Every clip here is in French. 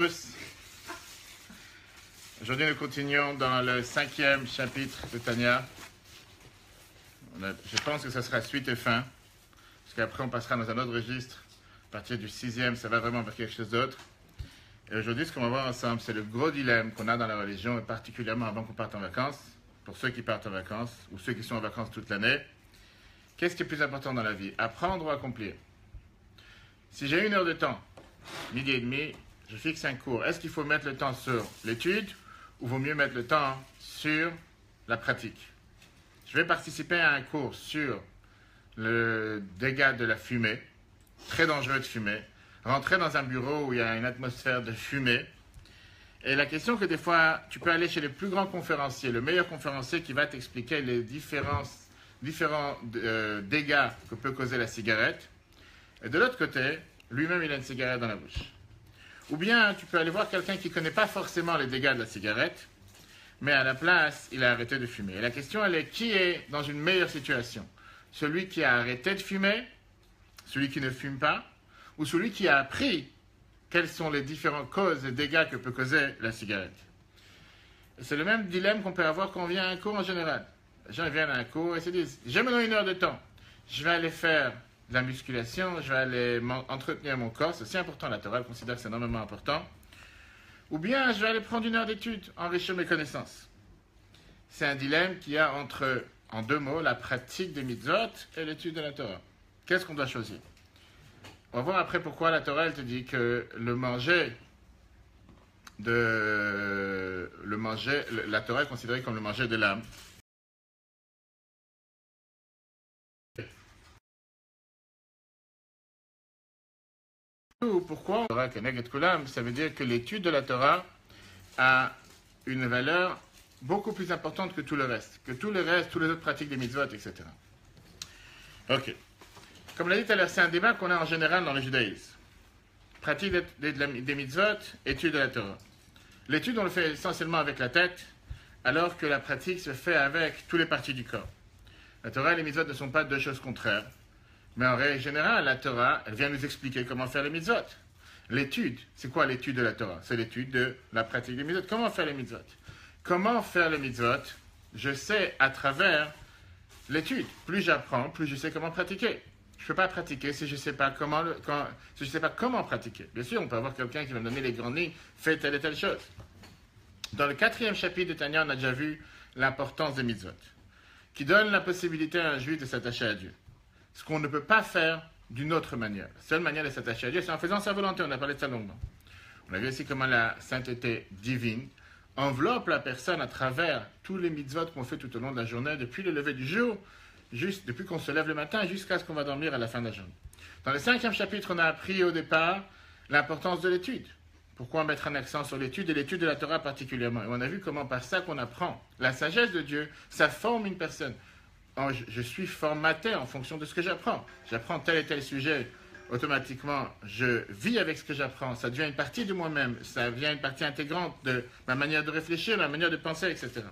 Tous. Aujourd'hui, nous continuons dans le 5e chapitre de Tanya. Je pense que ça sera suite et fin, parce qu'après on passera dans un autre registre. À partir du 6e, ça va vraiment vers quelque chose d'autre. Et aujourd'hui, ce qu'on va voir ensemble, c'est le gros dilemme qu'on a dans la religion, et particulièrement avant qu'on parte en vacances, pour ceux qui partent en vacances, ou ceux qui sont en vacances toute l'année. Qu'est-ce qui est plus important dans la vie, apprendre ou accomplir? Si j'ai 1 heure de temps, midi et demi, je fixe un cours. Est-ce qu'il faut mettre le temps sur l'étude ou vaut mieux mettre le temps sur la pratique? Je vais participer à un cours sur le dégât de la fumée, très dangereux de fumer, rentrer dans un bureau où il y a une atmosphère de fumée. Et la question que des fois, tu peux aller chez les plus grands conférenciers, le meilleur conférencier qui va t'expliquer les différents dégâts que peut causer la cigarette. Et de l'autre côté, lui-même, il a une cigarette dans la bouche. Ou bien, tu peux aller voir quelqu'un qui ne connaît pas forcément les dégâts de la cigarette, mais à la place, il a arrêté de fumer. Et la question, elle est, qui est dans une meilleure situation? Celui qui a arrêté de fumer, celui qui ne fume pas, ou celui qui a appris quelles sont les différentes causes et dégâts que peut causer la cigarette? Et c'est le même dilemme qu'on peut avoir quand on vient à un cours en général. Les gens viennent à un cours et se disent, j'ai maintenant 1 heure de temps, je vais aller faire de la musculation, je vais aller entretenir mon corps, c'est aussi important, la Torah considère que c'est énormément important. Ou bien, je vais aller prendre 1 heure d'étude, enrichir mes connaissances. C'est un dilemme qu'il y a entre, en 2 mots, la pratique des mitzvot et l'étude de la Torah. Qu'est-ce qu'on doit choisir? On va voir après pourquoi la Torah, elle te dit que la Torah est considérée comme le manger de l'âme. Pourquoi Torah Keneged Kulam, ça veut dire que l'étude de la Torah a une valeur beaucoup plus importante que tout le reste, tous les autres pratiques des mitzvot, etc. Ok. Comme l'a dit tout à l'heure, c'est un débat qu'on a en général dans le judaïsme. Pratique des mitzvot, étude de la Torah. L'étude, on le fait essentiellement avec la tête, alors que la pratique se fait avec toutes les parties du corps. La Torah et les mitzvot ne sont pas 2 choses contraires. Mais en règle générale, la Torah, elle vient nous expliquer comment faire les mitzvot. L'étude, c'est quoi l'étude de la Torah? C'est l'étude de la pratique des mitzvot. Comment faire les mitzvot? Comment faire les mitzvot? Je sais à travers l'étude. Plus j'apprends, plus je sais comment pratiquer. Je ne peux pas pratiquer si je ne sais pas comment pratiquer. Bien sûr, on peut avoir quelqu'un qui va me donner les grandes lignes, fait telle et telle chose. Dans le 4e chapitre de Tanya, on a déjà vu l'importance des mitzvot, qui donne la possibilité à un juif de s'attacher à Dieu. Ce qu'on ne peut pas faire d'une autre manière. La seule manière de s'attacher à Dieu, c'est en faisant sa volonté. On a parlé de ça longuement. On a vu aussi comment la sainteté divine enveloppe la personne à travers tous les mitzvot qu'on fait tout au long de la journée, depuis le lever du jour, depuis qu'on se lève le matin, jusqu'à ce qu'on va dormir à la fin de la journée. Dans le 5e chapitre, on a appris au départ l'importance de l'étude. Pourquoi mettre un accent sur l'étude et l'étude de la Torah particulièrement? Et on a vu comment par ça qu'on apprend la sagesse de Dieu, ça forme une personne. Je suis formaté en fonction de ce que j'apprends. J'apprends tel et tel sujet, automatiquement, je vis avec ce que j'apprends. Ça devient une partie de moi-même. Ça devient une partie intégrante de ma manière de réfléchir, ma manière de penser, etc.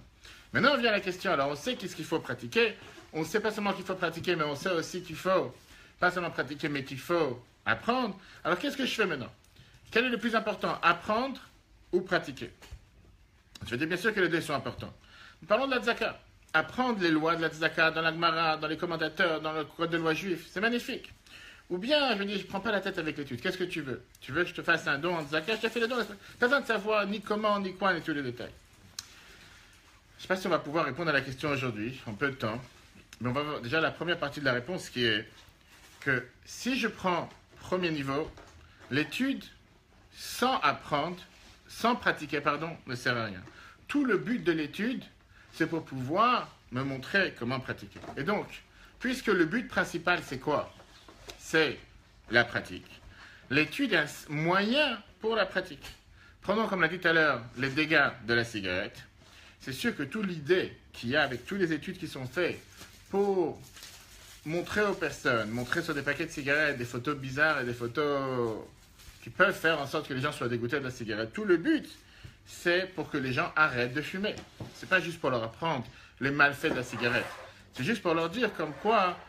Maintenant, vient la question. Alors, on sait qu'est-ce qu'il faut pratiquer. On ne sait pas seulement qu'il faut pratiquer, mais on sait aussi qu'il faut, pas seulement pratiquer, mais qu'il faut apprendre. Alors, qu'est-ce que je fais maintenant? Quel est le plus important, apprendre ou pratiquer? Je veux dire, bien sûr que les 2 sont importants. Nous parlons de la tzaka. Apprendre les lois de la tzedaka dans la Gemara, dans les commentateurs, dans le code de loi juif, c'est magnifique. Ou bien, je dis, je ne prends pas la tête avec l'étude. Qu'est-ce que tu veux? Tu veux que je te fasse un don en tzedaka? Je te fais le don. Tu n'as pas besoin de savoir ni comment, ni quoi, ni tous les détails. Je ne sais pas si on va pouvoir répondre à la question aujourd'hui, en peu de temps. Mais on va voir déjà la première partie de la réponse qui est que si je prends premier niveau, l'étude sans apprendre, sans pratiquer, ne sert à rien. Tout le but de l'étude, c'est pour pouvoir me montrer comment pratiquer. Et donc, puisque le but principal, c'est quoi? C'est la pratique. L'étude est un moyen pour la pratique. Prenons, comme l'a dit tout à l'heure, les dégâts de la cigarette. C'est sûr que toute l'idée qu'il y a avec toutes les études qui sont faites pour montrer aux personnes, montrer sur des paquets de cigarettes des photos bizarres et des photos qui peuvent faire en sorte que les gens soient dégoûtés de la cigarette. Tout le but, c'est pour que les gens arrêtent de fumer. C'est pas juste pour leur apprendre les malfaits de la cigarette. C'est juste pour leur dire comme quoi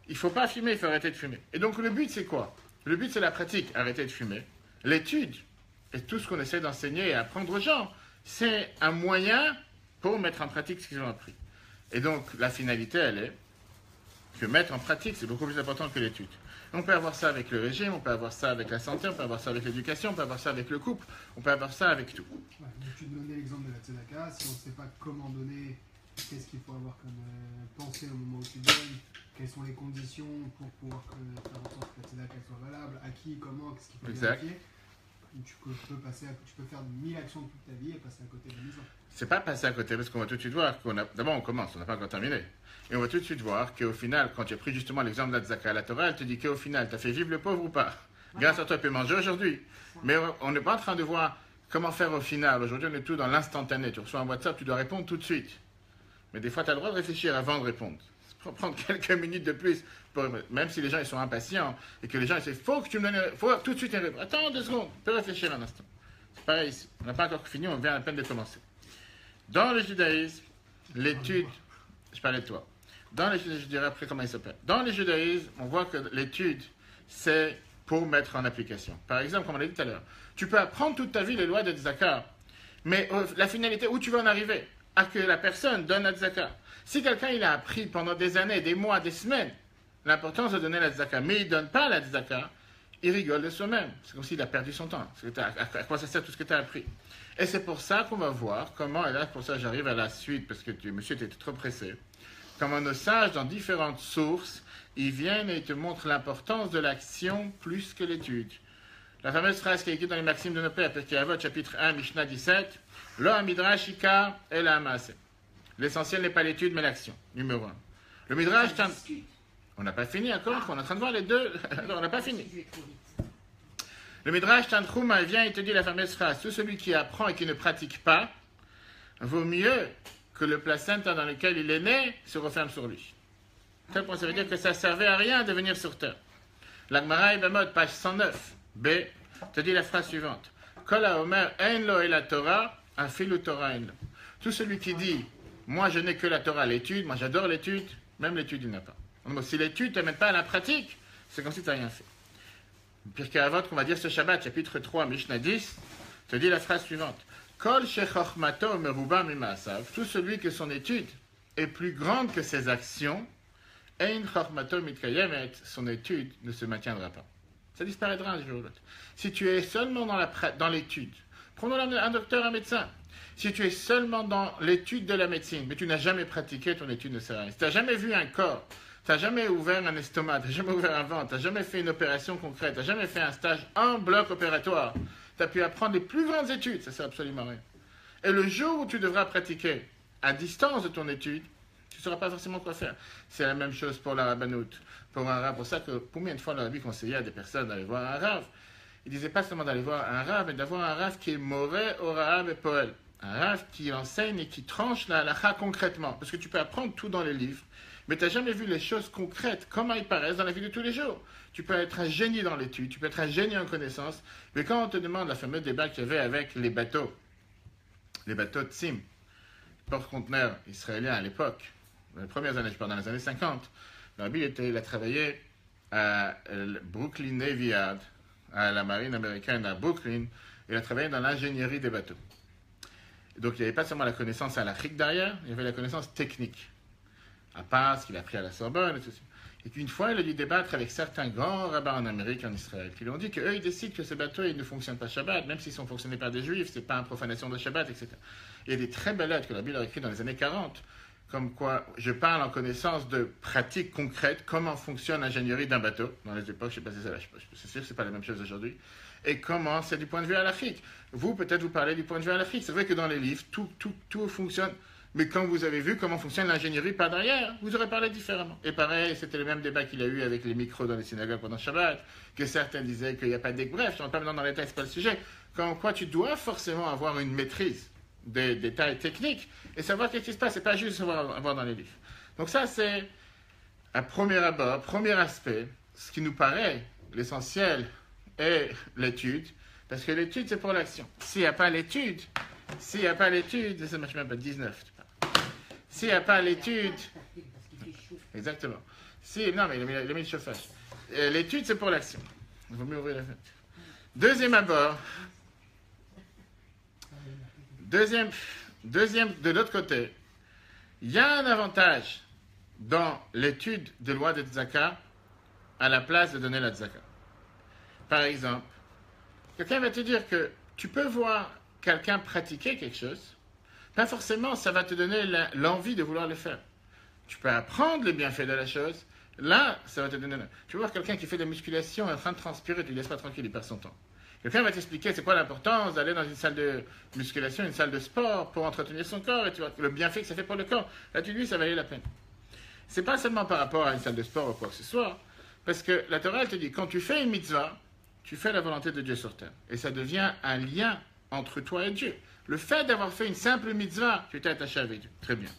il faut pas fumer, il faut arrêter de fumer. Et donc le but c'est quoi? Le but c'est la pratique, arrêter de fumer. L'étude, et tout ce qu'on essaie d'enseigner et apprendre aux gens, c'est un moyen pour mettre en pratique ce qu'ils ont appris. Et donc, la finalité, elle est que mettre en pratique, c'est beaucoup plus important que l'étude. On peut avoir ça avec le régime, on peut avoir ça avec la santé, on peut avoir ça avec l'éducation, on peut avoir ça avec le couple, on peut avoir ça avec tout. Ouais, donc tu donnais l'exemple de la tzedaka, si on ne sait pas comment donner, qu'est-ce qu'il faut avoir comme pensée au moment où tu donnes, quelles sont les conditions pour pouvoir faire en sorte que la tzedaka soit valable, à qui, comment, qu'est-ce qu'il faut vérifier. Tu peux faire 1000 actions toute ta vie et passer à côté de la maison. C'est pas passer à côté, parce qu'on va tout de suite voir d'abord on commence, on n'a pas encore terminé. Et on va tout de suite voir qu'au final, quand tu as pris justement l'exemple de la tzedaka à la Torah, elle te dit qu'au final, tu as fait vivre le pauvre ou pas. Grâce à toi, tu peux manger aujourd'hui. Mais on n'est pas en train de voir comment faire au final. Aujourd'hui, on est tout dans l'instantané. Tu reçois un WhatsApp, tu dois répondre tout de suite. Mais des fois, tu as le droit de réfléchir avant de répondre. Prendre quelques minutes de plus, même si les gens ils sont impatients et que les gens ils disent faut que tu me donnes, faut tout de suite une réponse. Attends 2 secondes, tu peux réfléchir un instant. C'est pareil ici. On n'a pas encore fini, on vient à peine de commencer. Dans le judaïsme, l'étude, je parlais de toi. Dans les judaïsme, je dirais après comment il s'appelle. Dans le judaïsme, on voit que l'étude, c'est pour mettre en application. Par exemple, comme on l'a dit tout à l'heure, tu peux apprendre toute ta vie les lois de tzedaka, mais la finalité, où tu vas en arriver? À que la personne donne la tzedaka. Si quelqu'un il a appris pendant des années, des mois, des semaines, l'importance de donner la tzedaka, mais il ne donne pas la tzedaka, il rigole de soi-même. C'est comme s'il a perdu son temps. À quoi ça sert tout ce que tu as appris? Et c'est pour ça qu'on va voir comment, et là pour ça j'arrive à la suite, parce que monsieur était trop pressé, comment nos sages, dans différentes sources, ils viennent et ils te montrent l'importance de l'action plus que l'étude. La fameuse phrase qui est écrite dans les Maximes de nos pères, Pirkei Avot, chapitre 1, Mishnah 17, Lo Midrash Ikar El Ha'maaseh. L'essentiel n'est pas l'étude, mais l'action. Numéro 1. Le Midrash... On n'a pas fini encore, on est en train de voir les deux. Non, on n'a pas fini. Le Midrash Tanchuma vient et te dit la fameuse phrase, tout celui qui apprend et qui ne pratique pas, vaut mieux que le placenta dans lequel il est né se referme sur lui. Ça veut dire que ça ne servait à rien de venir sur terre. L'Agmara Ibamot, page 109, B, te dit la phrase suivante. Kol haomer ein lo el Torah, afilu Torah ein lo. Tout celui qui dit, moi je n'ai que la Torah, l'étude, moi j'adore l'étude, même l'étude il n'a pas. Donc, si l'étude ne t'amène pas à la pratique, c'est comme si tu n'as rien fait. Pirkei Avot, qu'on va dire ce Shabbat, chapitre 3, Mishnah 10, te dit la phrase suivante. Kol shechochmato meruba mimaasav. Tout celui que son étude est plus grande que ses actions, ein chochmato mitkayemet, son étude ne se maintiendra pas. Ça disparaîtra un jour ou l'autre. Si tu es seulement dans l'étude, prenons un docteur, un médecin. Si tu es seulement dans l'étude de la médecine, mais tu n'as jamais pratiqué, ton étude ne sert à rien. Si tu n'as jamais vu un corps, tu n'as jamais ouvert un estomac, tu n'as jamais ouvert un ventre, tu n'as jamais fait une opération concrète, tu n'as jamais fait un stage en bloc opératoire, tu as pu apprendre les plus grandes études, ça ne sert absolument à rien. Et le jour où tu devras pratiquer à distance de ton étude, tu ne sauras pas forcément quoi faire. C'est la même chose pour la rabbanout, pour un rab. Pour ça que combien de fois le rabbi conseillait à des personnes d'aller voir un rav. Il disait pas seulement d'aller voir un rav, mais d'avoir un rav qui est moré au rav et poël. Un rav qui enseigne et qui tranche la halakha concrètement. Parce que tu peux apprendre tout dans les livres, mais tu n'as jamais vu les choses concrètes, comment ils paraissent dans la vie de tous les jours. Tu peux être un génie dans l'étude, tu peux être un génie en connaissance, mais quand on te demande la fameuse débat qu'il y avait avec les bateaux Tsim, porte-conteneurs israéliens à l'époque, dans les premières années, je parle dans les années 50, le rabbi il a travaillé à Brooklyn Navy Yard, à la marine américaine à Brooklyn, il a travaillé dans l'ingénierie des bateaux. Donc il n'y avait pas seulement la connaissance halachique derrière, il y avait la connaissance technique. À part ce qu'il a appris à la Sorbonne et tout ça. Et qu'une fois, il a dû débattre avec certains grands rabbins en Amérique, en Israël, qui lui ont dit qu'eux, ils décident que ces bateaux, ils ne fonctionnent pas Shabbat, même s'ils sont fonctionnés par des Juifs, c'est pas une profanation de Shabbat, etc. Il y a des très belles lettres que la Bible a écrites dans les années 40, comme quoi je parle en connaissance de pratiques concrètes, comment fonctionne l'ingénierie d'un bateau. Dans les époques, je ne sais pas si c'est là, c'est sûr que ce n'est pas la même chose aujourd'hui. Et comment c'est du point de vue halachique. Vous, peut-être, vous parlez du point de vue halachique. C'est vrai que dans les livres, tout fonctionne. Mais quand vous avez vu comment fonctionne l'ingénierie par derrière, vous aurez parlé différemment. Et pareil, c'était le même débat qu'il y a eu avec les micros dans les synagogues pendant Shabbat, que certains disaient qu'il n'y a pas de... Bref, je ne rentre pas maintenant dans les détails, ce n'est pas le sujet. Comme quoi, tu dois forcément avoir une maîtrise des détails techniques et savoir qu'est-ce qui se passe. Ce n'est pas juste savoir avoir dans les livres. Donc ça, c'est un premier abord, premier aspect, ce qui nous paraît l'essentiel est l'étude, parce que l'étude, c'est pour l'action. S'il n'y a pas l'étude, ça marche même pas 19. S'il n'y a pas l'étude, exactement. Non, mais il a mis le chauffage. L'étude, c'est pour l'action. Il vaut mieux ouvrir la fenêtre. Deuxième abord, De l'autre côté, il y a un avantage dans l'étude des lois de tzaka à la place de donner la tzaka. Par exemple, quelqu'un va te dire que tu peux voir quelqu'un pratiquer quelque chose, pas forcément ça va te donner l'envie de vouloir le faire. Tu peux apprendre les bienfaits de la chose, là ça va te donner... Tu peux voir quelqu'un qui fait de la musculation en train de transpirer, tu ne laisses pas tranquille, il perd son temps. Quelqu'un va t'expliquer c'est quoi l'importance d'aller dans une salle de musculation, une salle de sport pour entretenir son corps et tu vois le bienfait que ça fait pour le corps. Là tu dis ça valait la peine. C'est pas seulement par rapport à une salle de sport ou quoi que ce soit, parce que la Torah elle te dit quand tu fais une mitzvah, tu fais la volonté de Dieu sur terre. Et ça devient un lien entre toi et Dieu. Le fait d'avoir fait une simple mitzvah, tu t'es attaché avec Dieu. Très bien.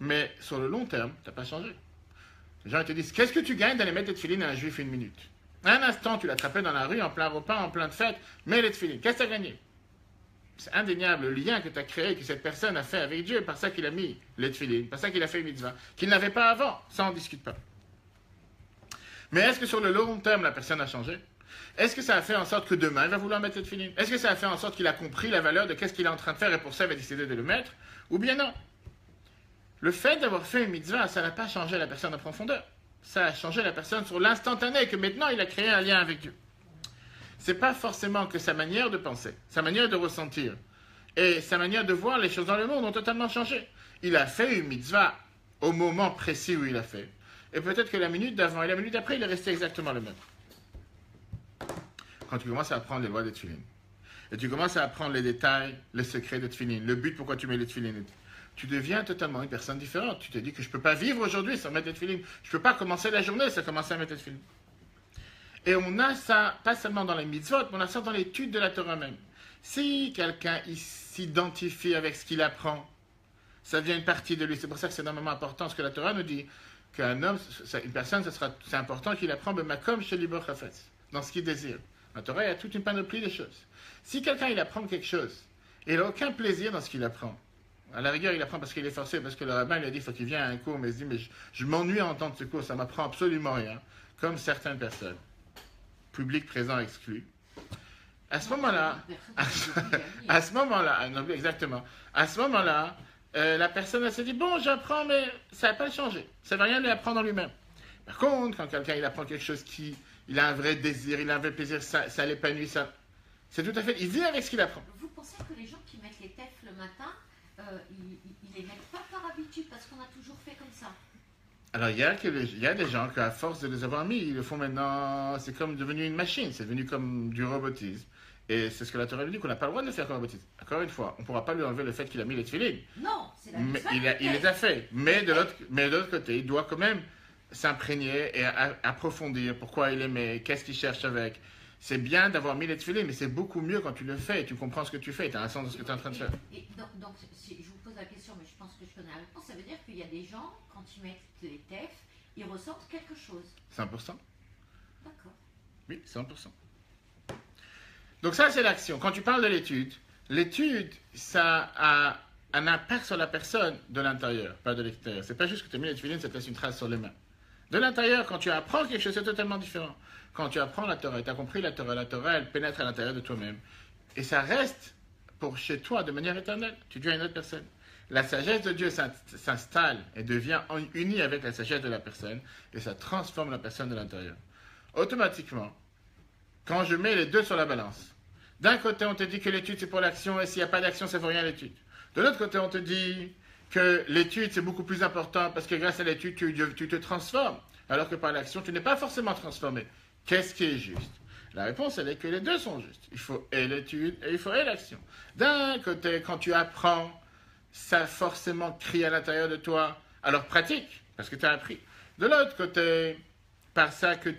Mais sur le long terme, tu n'as pas changé. Les gens te disent qu'est-ce que tu gagnes d'aller mettre des tefilines à un juif une minute? Un instant, tu l'attrapais dans la rue, en plein repas, en plein de fête, mets les tefilines. Qu'est-ce que tu as gagné? C'est indéniable le lien que tu as créé, que cette personne a fait avec Dieu, par ça qu'il a mis les tefilines, par ça qu'il a fait une mitzvah, qu'il n'avait pas avant. Ça, on ne discute pas. Mais est-ce que sur le long terme, la personne a changé? Est-ce que ça a fait en sorte que demain, il va vouloir mettre cette tefilin? Est-ce que ça a fait en sorte qu'il a compris la valeur de qu'est-ce qu'il est en train de faire et pour ça, il va décider de le mettre? Ou bien non? Le fait d'avoir fait une mitzvah, ça n'a pas changé la personne en profondeur. Ça a changé la personne sur l'instantané, que maintenant, il a créé un lien avec Dieu. C'est pas forcément que sa manière de penser, sa manière de ressentir et sa manière de voir les choses dans le monde ont totalement changé. Il a fait une mitzvah au moment précis où il a fait. Et peut-être que la minute d'avant et la minute d'après, il est resté exactement le même. Quand tu commences à apprendre les lois des tefilines, et tu commences à apprendre les détails, les secrets des tefilines, le but pourquoi tu mets les tefilines, tu deviens totalement une personne différente. Tu te dis que je ne peux pas vivre aujourd'hui sans mettre les tefilines. Je ne peux pas commencer la journée sans commencer à mettre les tefilines. Et on a ça, pas seulement dans les mitzvot, mais on a ça dans l'étude de la Torah même. Si quelqu'un s'identifie avec ce qu'il apprend, ça devient une partie de lui. C'est pour ça que c'est énormément important ce que la Torah nous dit, qu'un homme, une personne, c'est important qu'il apprend B'makom chez Libor Chafetz, dans ce qu'il désire. La Torah, il y a toute une panoplie de choses. Si quelqu'un, il apprend quelque chose, et il n'a aucun plaisir dans ce qu'il apprend, à la rigueur, il apprend parce qu'il est forcé, parce que le rabbin lui a dit, il faut qu'il vienne à un cours, mais il se dit, mais je m'ennuie à entendre ce cours, ça m'apprend absolument rien, comme certaines personnes, public présent exclu. À ce moment-là, exactement, à ce moment-là, la personne, elle se dit, bon, j'apprends, mais ça n'a pas changé, ça ne va rien lui apprendre en lui-même. Par contre, quand quelqu'un, il apprend quelque chose il a un vrai désir, il a un vrai plaisir, ça l'épanouit, ça. C'est tout à fait, il vit avec ce qu'il apprend. Vous pensez que les gens qui mettent les tefs le matin, ils les mettent pas par habitude parce qu'on a toujours fait comme ça? Alors, il y a des gens qu'à force de les avoir mis, ils le font maintenant, c'est comme devenu une machine, c'est devenu comme du robotisme. Et c'est ce que la Torah lui dit, qu'on n'a pas le droit de le faire comme robotisme. Encore une fois, on ne pourra pas lui enlever le fait qu'il a mis les tefilines. Non, c'est la Mais mitzvah. il les a fait. Mais de l'autre côté, il doit quand même s'imprégner et approfondir pourquoi il aimait, qu'est-ce qu'il cherche avec. C'est bien d'avoir mis les tefilines, mais c'est beaucoup mieux quand tu le fais et tu comprends ce que tu fais, tu as un sens de ce que tu es en train de faire. Et donc, je vous pose la question, mais je pense que je connais la réponse. Ça veut dire qu'il y a des gens, quand ils mettent les tefs, ils ressentent quelque chose. 100%. D'accord. Oui, 100%. Donc ça, c'est l'action. Quand tu parles de l'étude, ça a un impact sur la personne de l'intérieur, pas de l'extérieur. C'est pas juste que tu as mis les tefilines, ça te laisse une trace sur les mains. De l'intérieur, quand tu apprends quelque chose, c'est totalement différent. Quand tu apprends la Torah, tu as compris la Torah, elle pénètre à l'intérieur de toi-même. Et ça reste pour chez toi de manière éternelle. Tu deviens une autre personne. La sagesse de Dieu s'installe et devient unie avec la sagesse de la personne et ça transforme la personne de l'intérieur. Automatiquement, quand je mets les deux sur la balance, d'un côté on te dit que l'étude c'est pour l'action et s'il n'y a pas d'action ça ne vaut rien l'étude. De l'autre côté on te dit que l'étude c'est beaucoup plus important parce que grâce à l'étude tu te transformes alors que par l'action tu n'es pas forcément transformé. Qu'est-ce qui est juste? La réponse elle est que les deux sont justes. Il faut et l'étude et il faut et l'action. D'un côté quand tu apprends, ça forcément crie à l'intérieur de toi, alors pratique, parce que tu as appris. De l'autre côté, par ça que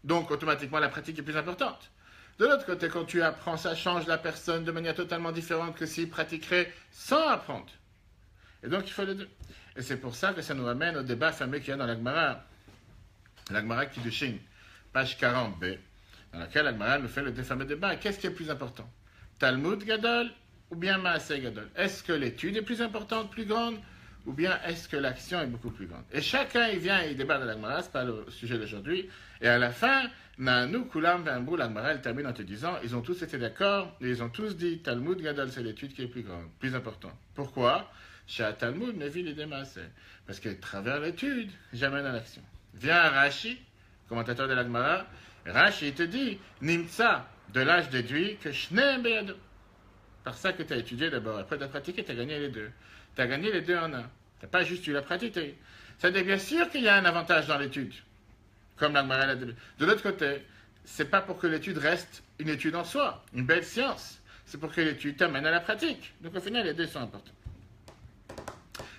donc automatiquement la pratique est plus importante. De l'autre côté, quand tu apprends, ça change la personne de manière totalement différente que s'il pratiquerait sans apprendre. Et donc il faut les deux. Et c'est pour ça que ça nous ramène au débat fameux qu'il y a dans l'Agmara Kiddushin, page 40b, dans laquelle l'Agmara nous fait le fameux débat. Qu'est-ce qui est plus important? Talmud Gadol ou bien Maaseh Gadol? Est-ce que l'étude est plus importante, plus grande, ou bien est-ce que l'action est beaucoup plus grande? Et chacun, il vient et il débat de l'Agmara, ce n'est pas le sujet d'aujourd'hui. Et à la fin, Nanu, Kulam, Vembrou, l'Agmara, elle termine en te disant, ils ont tous été d'accord, et ils ont tous dit, Talmud Gadol, c'est l'étude qui est plus grande, plus importante. Pourquoi? Chez Talmud, Mevi les démassés. Parce que travers l'étude, j'amène à l'action. Viens Rashi, commentateur de l'Agmara, Rashi, il te dit, Nimtsa, de l'âge déduit, que Shneem Beyado. Par ça que tu as étudié d'abord, après tu as pratiqué, tu as gagné les deux. Tu as gagné les deux en un. Tu n'as pas juste eu la pratique. Ça veut dire bien sûr qu'il y a un avantage dans l'étude, comme l'Agmara l'a dit. De l'autre côté, c'est pas pour que l'étude reste une étude en soi, une belle science. C'est pour que l'étude t'amène à la pratique. Donc au final, les deux sont importants.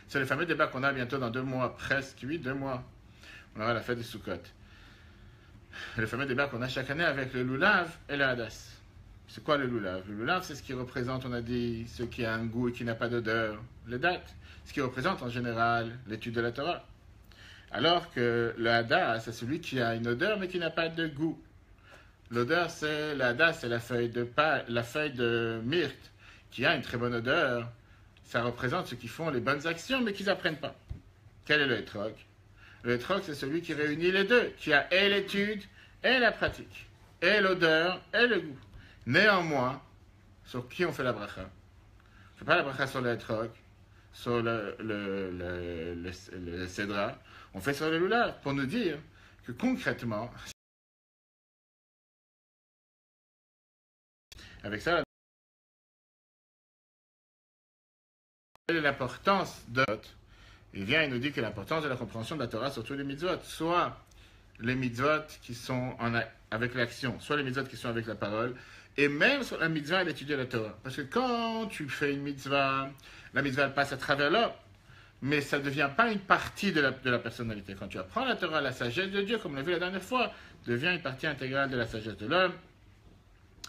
C'est le fameux débat qu'on a bientôt dans 2 mois, presque, oui, 2 mois. On aura la fête des Sukkot. Le fameux débat qu'on a chaque année avec le Lulav et le Hadas. C'est quoi le Lulav? Le Lulav, c'est ce qui représente, on a dit, ce qui a un goût et qui n'a pas d'odeur, les dates. Ce qui représente en général l'étude de la Torah. Alors que le Hadas, c'est celui qui a une odeur mais qui n'a pas de goût. L'odeur, c'est le Hadas, c'est la feuille de myrte, qui a une très bonne odeur. Ça représente ceux qui font les bonnes actions mais qui n'apprennent pas. Quel est le Etrog? Le Etrog, c'est celui qui réunit les deux, qui a et l'étude et la pratique, et l'odeur et le goût. Néanmoins, sur qui on fait la bracha? On ne fait pas la bracha sur le Etrog, sur le Cédra, on fait sur le Lulav, pour nous dire que concrètement, avec ça, quelle est l'importance de... Il vient et nous dit que l'importance de la compréhension de la Torah sur tous les mitzvot, soit les mitzvot qui sont avec l'action, soit les mitzvot qui sont avec la parole, et même sur la mitzvah d'étudier la Torah. Parce que quand tu fais une mitzvah, la mitzvah elle passe à travers l'homme, mais ça ne devient pas une partie de la personnalité. Quand tu apprends la Torah, la sagesse de Dieu, comme on l'a vu la dernière fois, devient une partie intégrale de la sagesse de l'homme.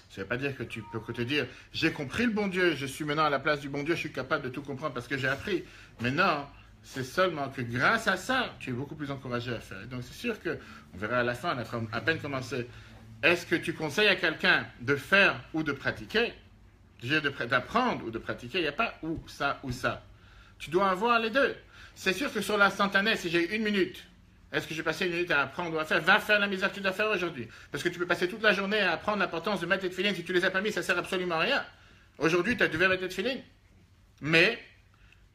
Ça ne veut pas dire que tu peux que te dire, j'ai compris le bon Dieu, je suis maintenant à la place du bon Dieu, je suis capable de tout comprendre parce que j'ai appris. Mais non, c'est seulement que grâce à ça, tu es beaucoup plus encouragé à faire. Donc c'est sûr que, on verra à la fin, on a à peine commencé. Est-ce que tu conseilles à quelqu'un de faire ou de pratiquer? D'apprendre ou de pratiquer, il n'y a pas ou ça ou ça. Tu dois avoir les deux. C'est sûr que sur l'instantané, si j'ai 1 minute, est-ce que j'ai passé 1 minute à apprendre ou à faire? Va faire la misère que tu dois faire aujourd'hui. Parce que tu peux passer toute la journée à apprendre l'importance de mettre tes tefilines. Si tu ne les as pas mis, ça ne sert absolument à rien. Aujourd'hui, tu devais mettre tes tefilines. Mais,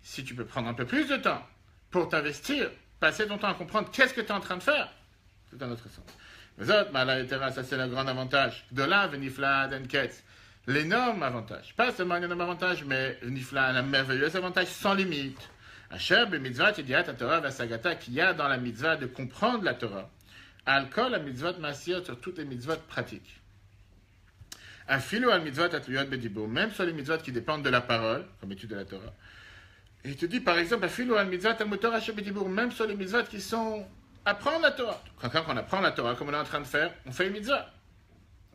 si tu peux prendre un peu plus de temps pour t'investir, passer ton temps à comprendre qu'est-ce que tu es en train de faire, c'est un autre sens. Les autres, ça c'est le grand avantage. De là, Venifla, Denketz. L'énorme avantage. Pas seulement un énorme avantage, mais Venifla, un merveilleux avantage sans limite. Asher, mitzvah, Tidiat, Torah, Vasagata, qu'il y a dans la mitzvah de comprendre la Torah. Alcool, la mitzvah massir sur toutes les mitzvot pratiques. Afilo al mitzvot atluyot bedibur, même sur les mitzvot qui dépendent de la parole, comme étude de la Torah. Et il te dit, par exemple, Afilo al mitzvot al-mutor asher bedibur, même sur les mitzvot qui sont apprendre la Torah. Quand on apprend la Torah, comme on est en train de faire, on fait une mitzvah.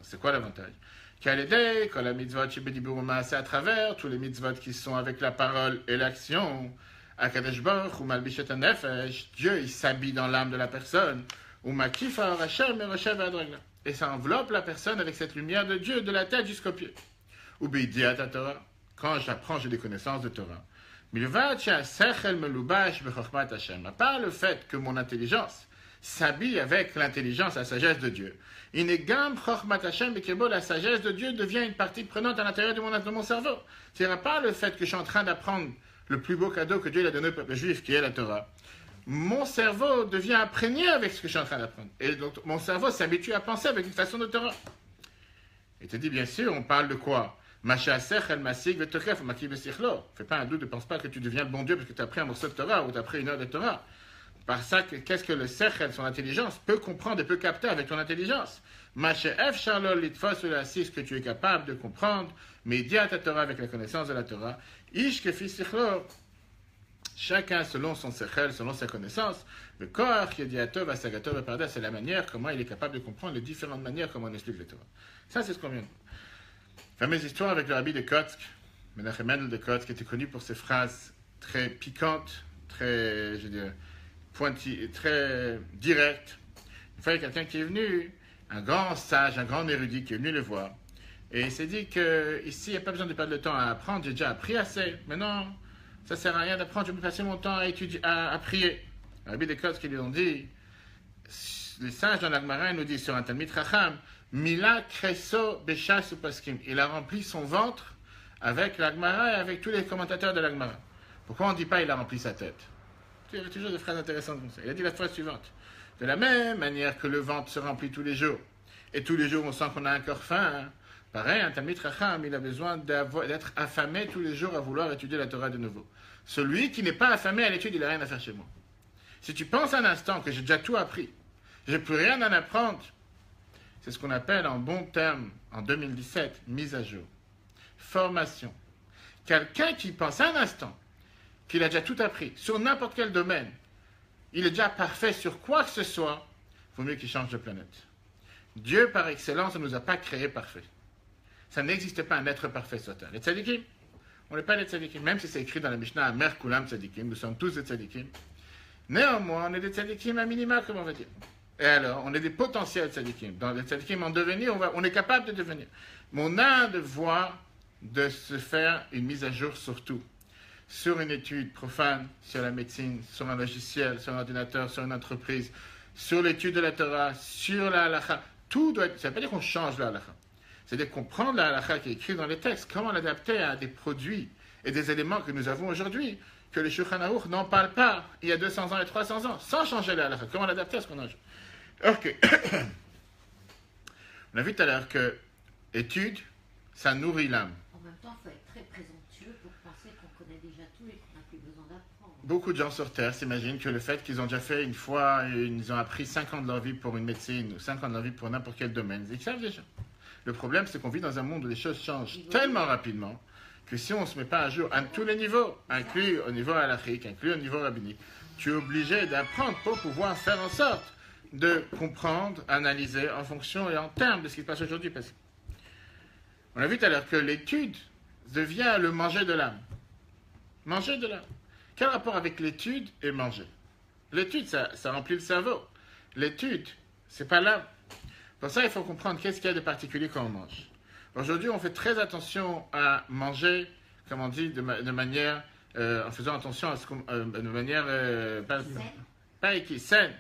C'est quoi l'avantage? Qu'à quand la mitzvot chez bedibur, c'est à travers tous les mitzvot qui sont avec la parole et l'action. Akadosh Baruch ou Malbishet Nefesh, Dieu il s'habille dans l'âme de la personne, ou Makifa Rachel Meroshev Adragla, et ça enveloppe la personne avec cette lumière de Dieu de la tête jusqu'aux pieds. Ou Bidiat Torah, quand j'apprends, j'ai des connaissances de Torah. Milvat Sechel Melubash Bechokmat Hashem, à part le fait que mon intelligence s'habille avec l'intelligence, la sagesse de Dieu. Inegam Chokmat Hashem Bekebo, la sagesse de Dieu devient une partie prenante à l'intérieur de mon cerveau. C'est pas le fait que je suis en train d'apprendre le plus beau cadeau que Dieu a donné au peuple juif, qui est la Torah. Mon cerveau devient imprégné avec ce que je suis en train d'apprendre. Et donc, mon cerveau s'habitue à penser avec une façon de Torah. Et te dit, bien sûr, on parle de quoi? Fais pas un doute, ne pense pas que tu deviens le bon Dieu parce que tu as pris un morceau de Torah ou tu as pris une heure de Torah. Par ça, qu'est-ce que le sechel, son intelligence, peut comprendre et peut capter avec ton intelligence? Ce que tu es capable de comprendre, mais dis à ta Torah avec la connaissance de la Torah. Chacun selon son sechel, selon sa connaissance. Le corps qui est diatov, asagatov, parda, c'est la manière comment il est capable de comprendre les différentes manières comment on explique la Torah. Ça, c'est ce qu'on vient de dire. Fameuse histoire avec le rabbi de Kotsk, Menachem Mendel de Kotsk, qui était connu pour ses phrases très piquantes, très, je dirais, pointilleuses, très directes. Une fois, il y a quelqu'un qui est venu, un grand sage, un grand érudit qui est venu le voir. Et il s'est dit que ici, il n'y a pas besoin de perdre le temps à apprendre, j'ai déjà appris assez. Maintenant, Ça ne sert à rien d'apprendre, je peux passer mon temps à étudier, à prier. Rabbi Dekos qui lui ont dit, les sages dans l'Agmara nous disent sur un Talmid Chacham, Mila Kreso Beshas Upaskim. Il a rempli son ventre avec l'Agmara et avec tous les commentateurs de l'Agmara. Pourquoi on ne dit pas il a rempli sa tête? Il y a toujours des phrases intéressantes comme ça. Il a dit la phrase suivante. De la même manière que le ventre se remplit tous les jours, et tous les jours on sent qu'on a un corps faim, hein. Pareil, un Talmid Chacham, il a besoin d'être affamé tous les jours à vouloir étudier la Torah de nouveau. Celui qui n'est pas affamé à l'étude, il n'a rien à faire chez moi. Si tu penses un instant que j'ai déjà tout appris, je n'ai plus rien à en apprendre, c'est ce qu'on appelle en bon terme, en 2017, mise à jour. Formation. Quelqu'un qui pense un instant qu'il a déjà tout appris, sur n'importe quel domaine, il est déjà parfait sur quoi que ce soit, il vaut mieux qu'il change de planète. Dieu, par excellence, ne nous a pas créés parfaits. Ça n'existe pas un être parfait sur terre. Les tzadikim, on n'est pas les tzadikim, même si c'est écrit dans la Mishnah, Amer Kulam tzadikim, nous sommes tous des tzadikim. Néanmoins, on est des tzadikim à minima, comme on va dire. Et alors, on est des potentiels tzadikim. Dans les tzadikim en devenir, on est capable de devenir. Mais on a un devoir de se faire une mise à jour sur tout. Sur une étude profane, sur la médecine, sur un logiciel, sur un ordinateur, sur une entreprise, sur l'étude de la Torah, sur la halakha. Tout doit être... Ça ne veut pas dire qu'on change la halakha. C'est-à-dire qu'on prend la halakha qui est écrite dans les textes, comment l'adapter à des produits et des éléments que nous avons aujourd'hui, que les Shulchan Aruch n'en parlent pas il y a 200 ans et 300 ans, sans changer la halakha. Comment l'adapter à ce qu'on a aujourd'hui? Ok. On a vu tout à l'heure que étude, ça nourrit l'âme. En même temps, il faut être très présomptueux pour penser qu'on connaît déjà tout et qu'on n'a plus besoin d'apprendre. Beaucoup de gens sur Terre s'imaginent que le fait qu'ils ont déjà fait une fois, ils ont appris 5 ans de leur vie pour une médecine, ou 5 ans de leur vie pour n'importe quel domaine, ils savent déjà. Le problème, c'est qu'on vit dans un monde où les choses changent tellement rapidement que si on ne se met pas à jour à tous les niveaux, inclus au niveau halachique, inclus au niveau rabbinique, tu es obligé d'apprendre pour pouvoir faire en sorte de comprendre, analyser en fonction et en termes de ce qui se passe aujourd'hui. Parce on a vu tout à l'heure que l'étude devient le manger de l'âme. Manger de l'âme. Quel rapport avec l'étude et manger? L'étude, ça remplit le cerveau. L'étude, c'est pas l'âme. Pour ça, il faut comprendre qu'est-ce qu'il y a de particulier quand on mange. Aujourd'hui, on fait très attention à manger, comme on dit, de manière, en faisant attention à ce qu'on, de manière pas saine,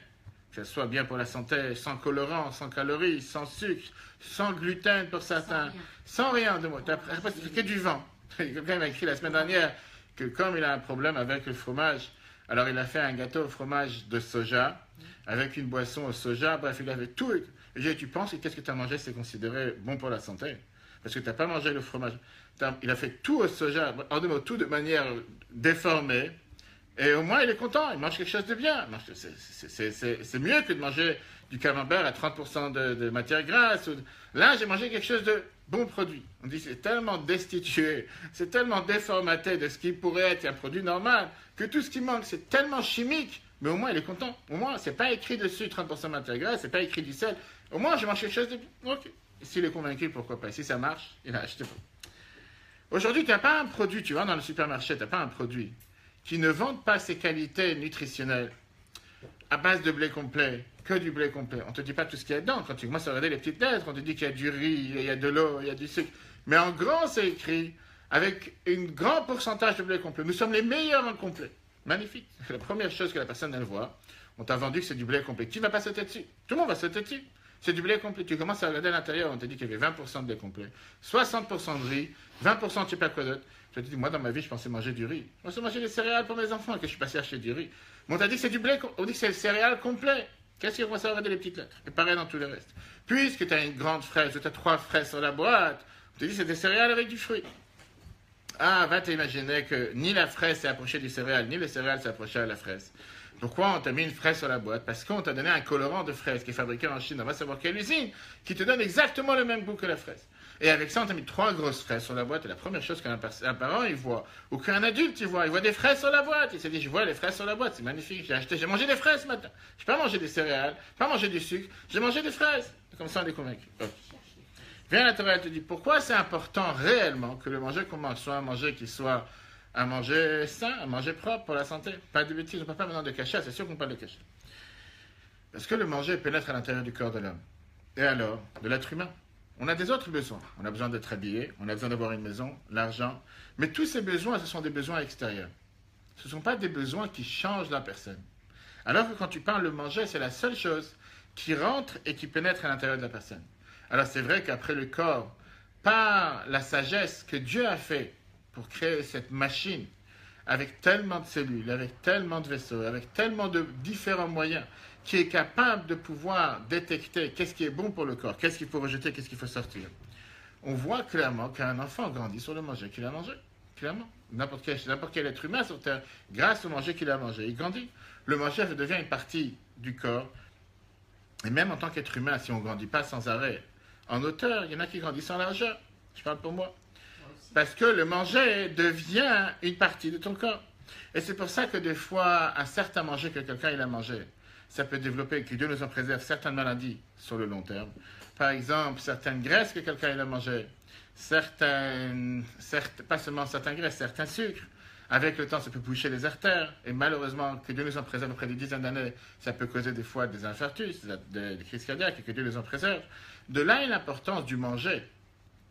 que ce soit bien pour la santé, sans colorant, sans calories, sans sucre, sans gluten pour certains, sans rien de moi. Après, c'est que du vent. Quelqu'un m'a écrit la semaine dernière que comme il a un problème avec le fromage, alors il a fait un gâteau au fromage de soja, avec une boisson au soja, bref, il avait tout. Et j'ai dit, tu penses que qu'est-ce que tu as mangé, c'est considéré bon pour la santé? Parce que tu n'as pas mangé le fromage. Il a fait tout au soja, en deux mots, tout de manière déformée. Et au moins, il est content, il mange quelque chose de bien. C'est mieux que de manger du camembert à 30% de matière grasse. Là, j'ai mangé quelque chose de bon produit. On dit c'est tellement destitué, c'est tellement déformaté de ce qui pourrait être un produit normal, que tout ce qui manque, c'est tellement chimique. Mais au moins, il est content. Au moins, c'est pas écrit dessus 30% de matière grasse, c'est pas écrit du sel. Au moins, j'ai mangé quelque chose de bien. Ok. S'il est convaincu, pourquoi pas? Si ça marche, il a acheté. Aujourd'hui, tu n'as pas un produit, tu vas dans le supermarché, tu n'as pas un produit qui ne vante pas ses qualités nutritionnelles à base de blé complet, que du blé complet. On ne te dit pas tout ce qu'il y a dedans. Quand tu commences à regarder les petites lettres, on te dit qu'il y a du riz, il y a de l'eau, il y a du sucre. Mais en grand, c'est écrit avec un grand pourcentage de blé complet. Nous sommes les meilleurs en complet. Magnifique. C'est la première chose que la personne elle voit. On t'a vendu que c'est du blé complet. Qui ne va pas sauter dessus? Tout le monde va sauter dessus. C'est du blé complet. Tu commences à regarder à l'intérieur, on t'a dit qu'il y avait 20% de blé complet, 60% de riz, 20% de je ne sais pas quoi d'autre. Je te dis, moi dans ma vie, je pensais manger du riz. Je pensais manger des céréales pour mes enfants, que je suis passé à acheter du riz. Mais on t'a dit que c'est du blé, on dit que c'est le céréal complet. Qu'est-ce qu'on va savoir regarder les petites lettres? Et pareil dans tout le reste. Puisque tu as une grande fraise, ou tu as 3 fraises sur la boîte, on te dit que c'est des céréales avec du fruit. Ah, va t'imaginer que ni la fraise s'est approchée du céréal, ni le céréal s'est approché à la fraise. Pourquoi on t'a mis une fraise sur la boîte? Parce qu'on t'a donné un colorant de fraise qui est fabriqué en Chine, on va savoir quelle usine, qui te donne exactement le même goût que la fraise. Et avec ça, on t'a mis 3 grosses fraises sur la boîte, et la première chose qu'un parent, il voit, ou qu'un adulte, il voit des fraises sur la boîte. Il s'est dit, je vois les fraises sur la boîte, c'est magnifique, j'ai mangé des fraises ce matin. Je n'ai pas mangé des céréales, pas mangé du sucre, j'ai mangé des fraises. Comme ça, on est convaincu. Okay. Viens la Torah, elle te dit, pourquoi c'est important réellement que le manger qu'on mange soit un manger qui soit un manger sain, un manger propre pour la santé? Pas de bêtises, on ne parle pas maintenant de cachet, c'est sûr qu'on parle de cachet. Parce que le manger pénètre à l'intérieur du corps de l'homme. Et alors, de l'être humain. On a des autres besoins. On a besoin d'être habillé, on a besoin d'avoir une maison, l'argent. Mais tous ces besoins, ce sont des besoins extérieurs. Ce ne sont pas des besoins qui changent la personne. Alors que quand tu parles de manger, c'est la seule chose qui rentre et qui pénètre à l'intérieur de la personne. Alors c'est vrai qu'après le corps, par la sagesse que Dieu a fait pour créer cette machine, avec tellement de cellules, avec tellement de vaisseaux, avec tellement de différents moyens, qui est capable de pouvoir détecter qu'est-ce qui est bon pour le corps, qu'est-ce qu'il faut rejeter, qu'est-ce qu'il faut sortir. On voit clairement qu'un enfant grandit sur le manger qu'il a mangé. Clairement. N'importe quel être humain sur Terre, grâce au manger qu'il a mangé, il grandit. Le manger devient une partie du corps. Et même en tant qu'être humain, si on ne grandit pas sans arrêt, en hauteur, il y en a qui grandissent en largeur. Je parle pour moi. Parce que le manger devient une partie de ton corps. Et c'est pour ça que des fois, un certain manger que quelqu'un il a mangé, ça peut développer, que Dieu nous en préserve, certaines maladies sur le long terme. Par exemple, certaines graisses que quelqu'un il a mangées, pas seulement certaines graisses, certains sucres. Avec le temps, ça peut boucher les artères. Et malheureusement, que Dieu nous en préserve après des dizaines d'années, ça peut causer des fois des infarctus, des crises cardiaques, et que Dieu nous en préserve. De là est l'importance du manger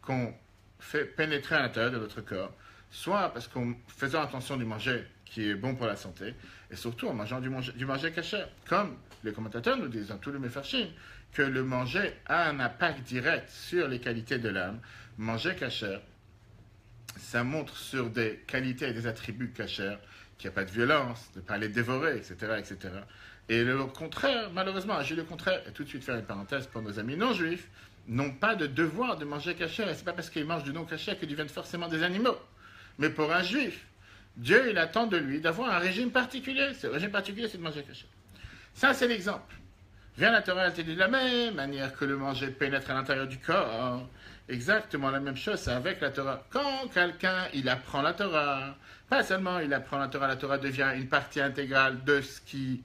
qu'on fait pénétrer à l'intérieur de notre corps, soit parce qu'en faisant attention du manger qui est bon pour la santé, et surtout en mangeant du manger caché. Comme les commentateurs nous disent dans tous les mefarshim, que le manger a un impact direct sur les qualités de l'âme. Manger caché, ça montre sur des qualités et des attributs cachers, qu'il n'y a pas de violence, de ne pas les dévorer, etc., etc. Et le contraire, malheureusement, j'ai le contraire, et tout de suite faire une parenthèse pour nos amis non-juifs, n'ont pas de devoir de manger caché. Et ce n'est pas parce qu'ils mangent du non-caché qu'ils deviennent forcément des animaux. Mais pour un juif, Dieu, il attend de lui d'avoir un régime particulier. Ce régime particulier, c'est de manger caché. Ça, c'est l'exemple. Vient la Torah, elle te dit de la même manière que le manger pénètre à l'intérieur du corps. Exactement la même chose, c'est avec la Torah. Quand quelqu'un, il apprend la Torah, pas seulement il apprend la Torah devient une partie intégrale de ce qu'il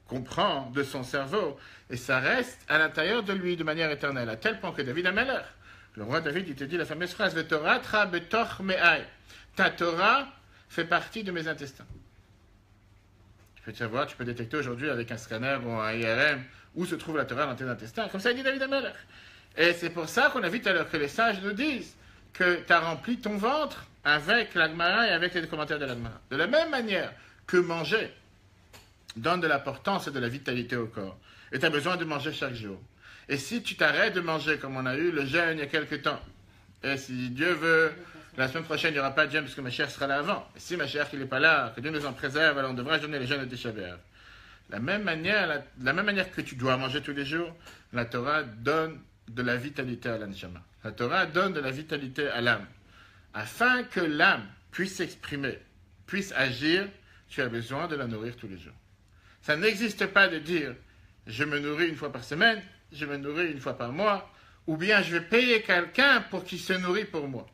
comprend, de son cerveau, et ça reste à l'intérieur de lui de manière éternelle, à tel point que David Ameller, le roi David, il te dit la fameuse phrase, « Torah tra betoch me'ai » ta Torah fait partie de mes intestins. Tu peux savoir, tu peux détecter aujourd'hui avec un scanner ou un IRM où se trouve la Torah dans tes intestins, comme ça il dit David Ameller. Et c'est pour ça qu'on a vu tout à l'heure que les sages nous disent que tu as rempli ton ventre avec l'Agmara et avec les commentaires de l'Agmara. De la même manière que manger donne de l'importance et de la vitalité au corps. Et tu as besoin de manger chaque jour. Et si tu t'arrêtes de manger comme on a eu le jeûne il y a quelque temps, et si Dieu veut, la semaine prochaine il n'y aura pas de jeûne parce que ma chère sera là avant. Et si ma chère qui n'est pas là, que Dieu nous en préserve, alors on devra jeûner les jeûnes de Tisha B'Av. De la même manière que tu dois manger tous les jours, la Torah donne de la vitalité à l'anshama. La Torah donne de la vitalité à l'âme. Afin que l'âme puisse s'exprimer, puisse agir, tu as besoin de la nourrir tous les jours. Ça n'existe pas de dire je me nourris une fois par semaine, je me nourris une fois par mois, ou bien je vais payer quelqu'un pour qu'il se nourrit pour moi.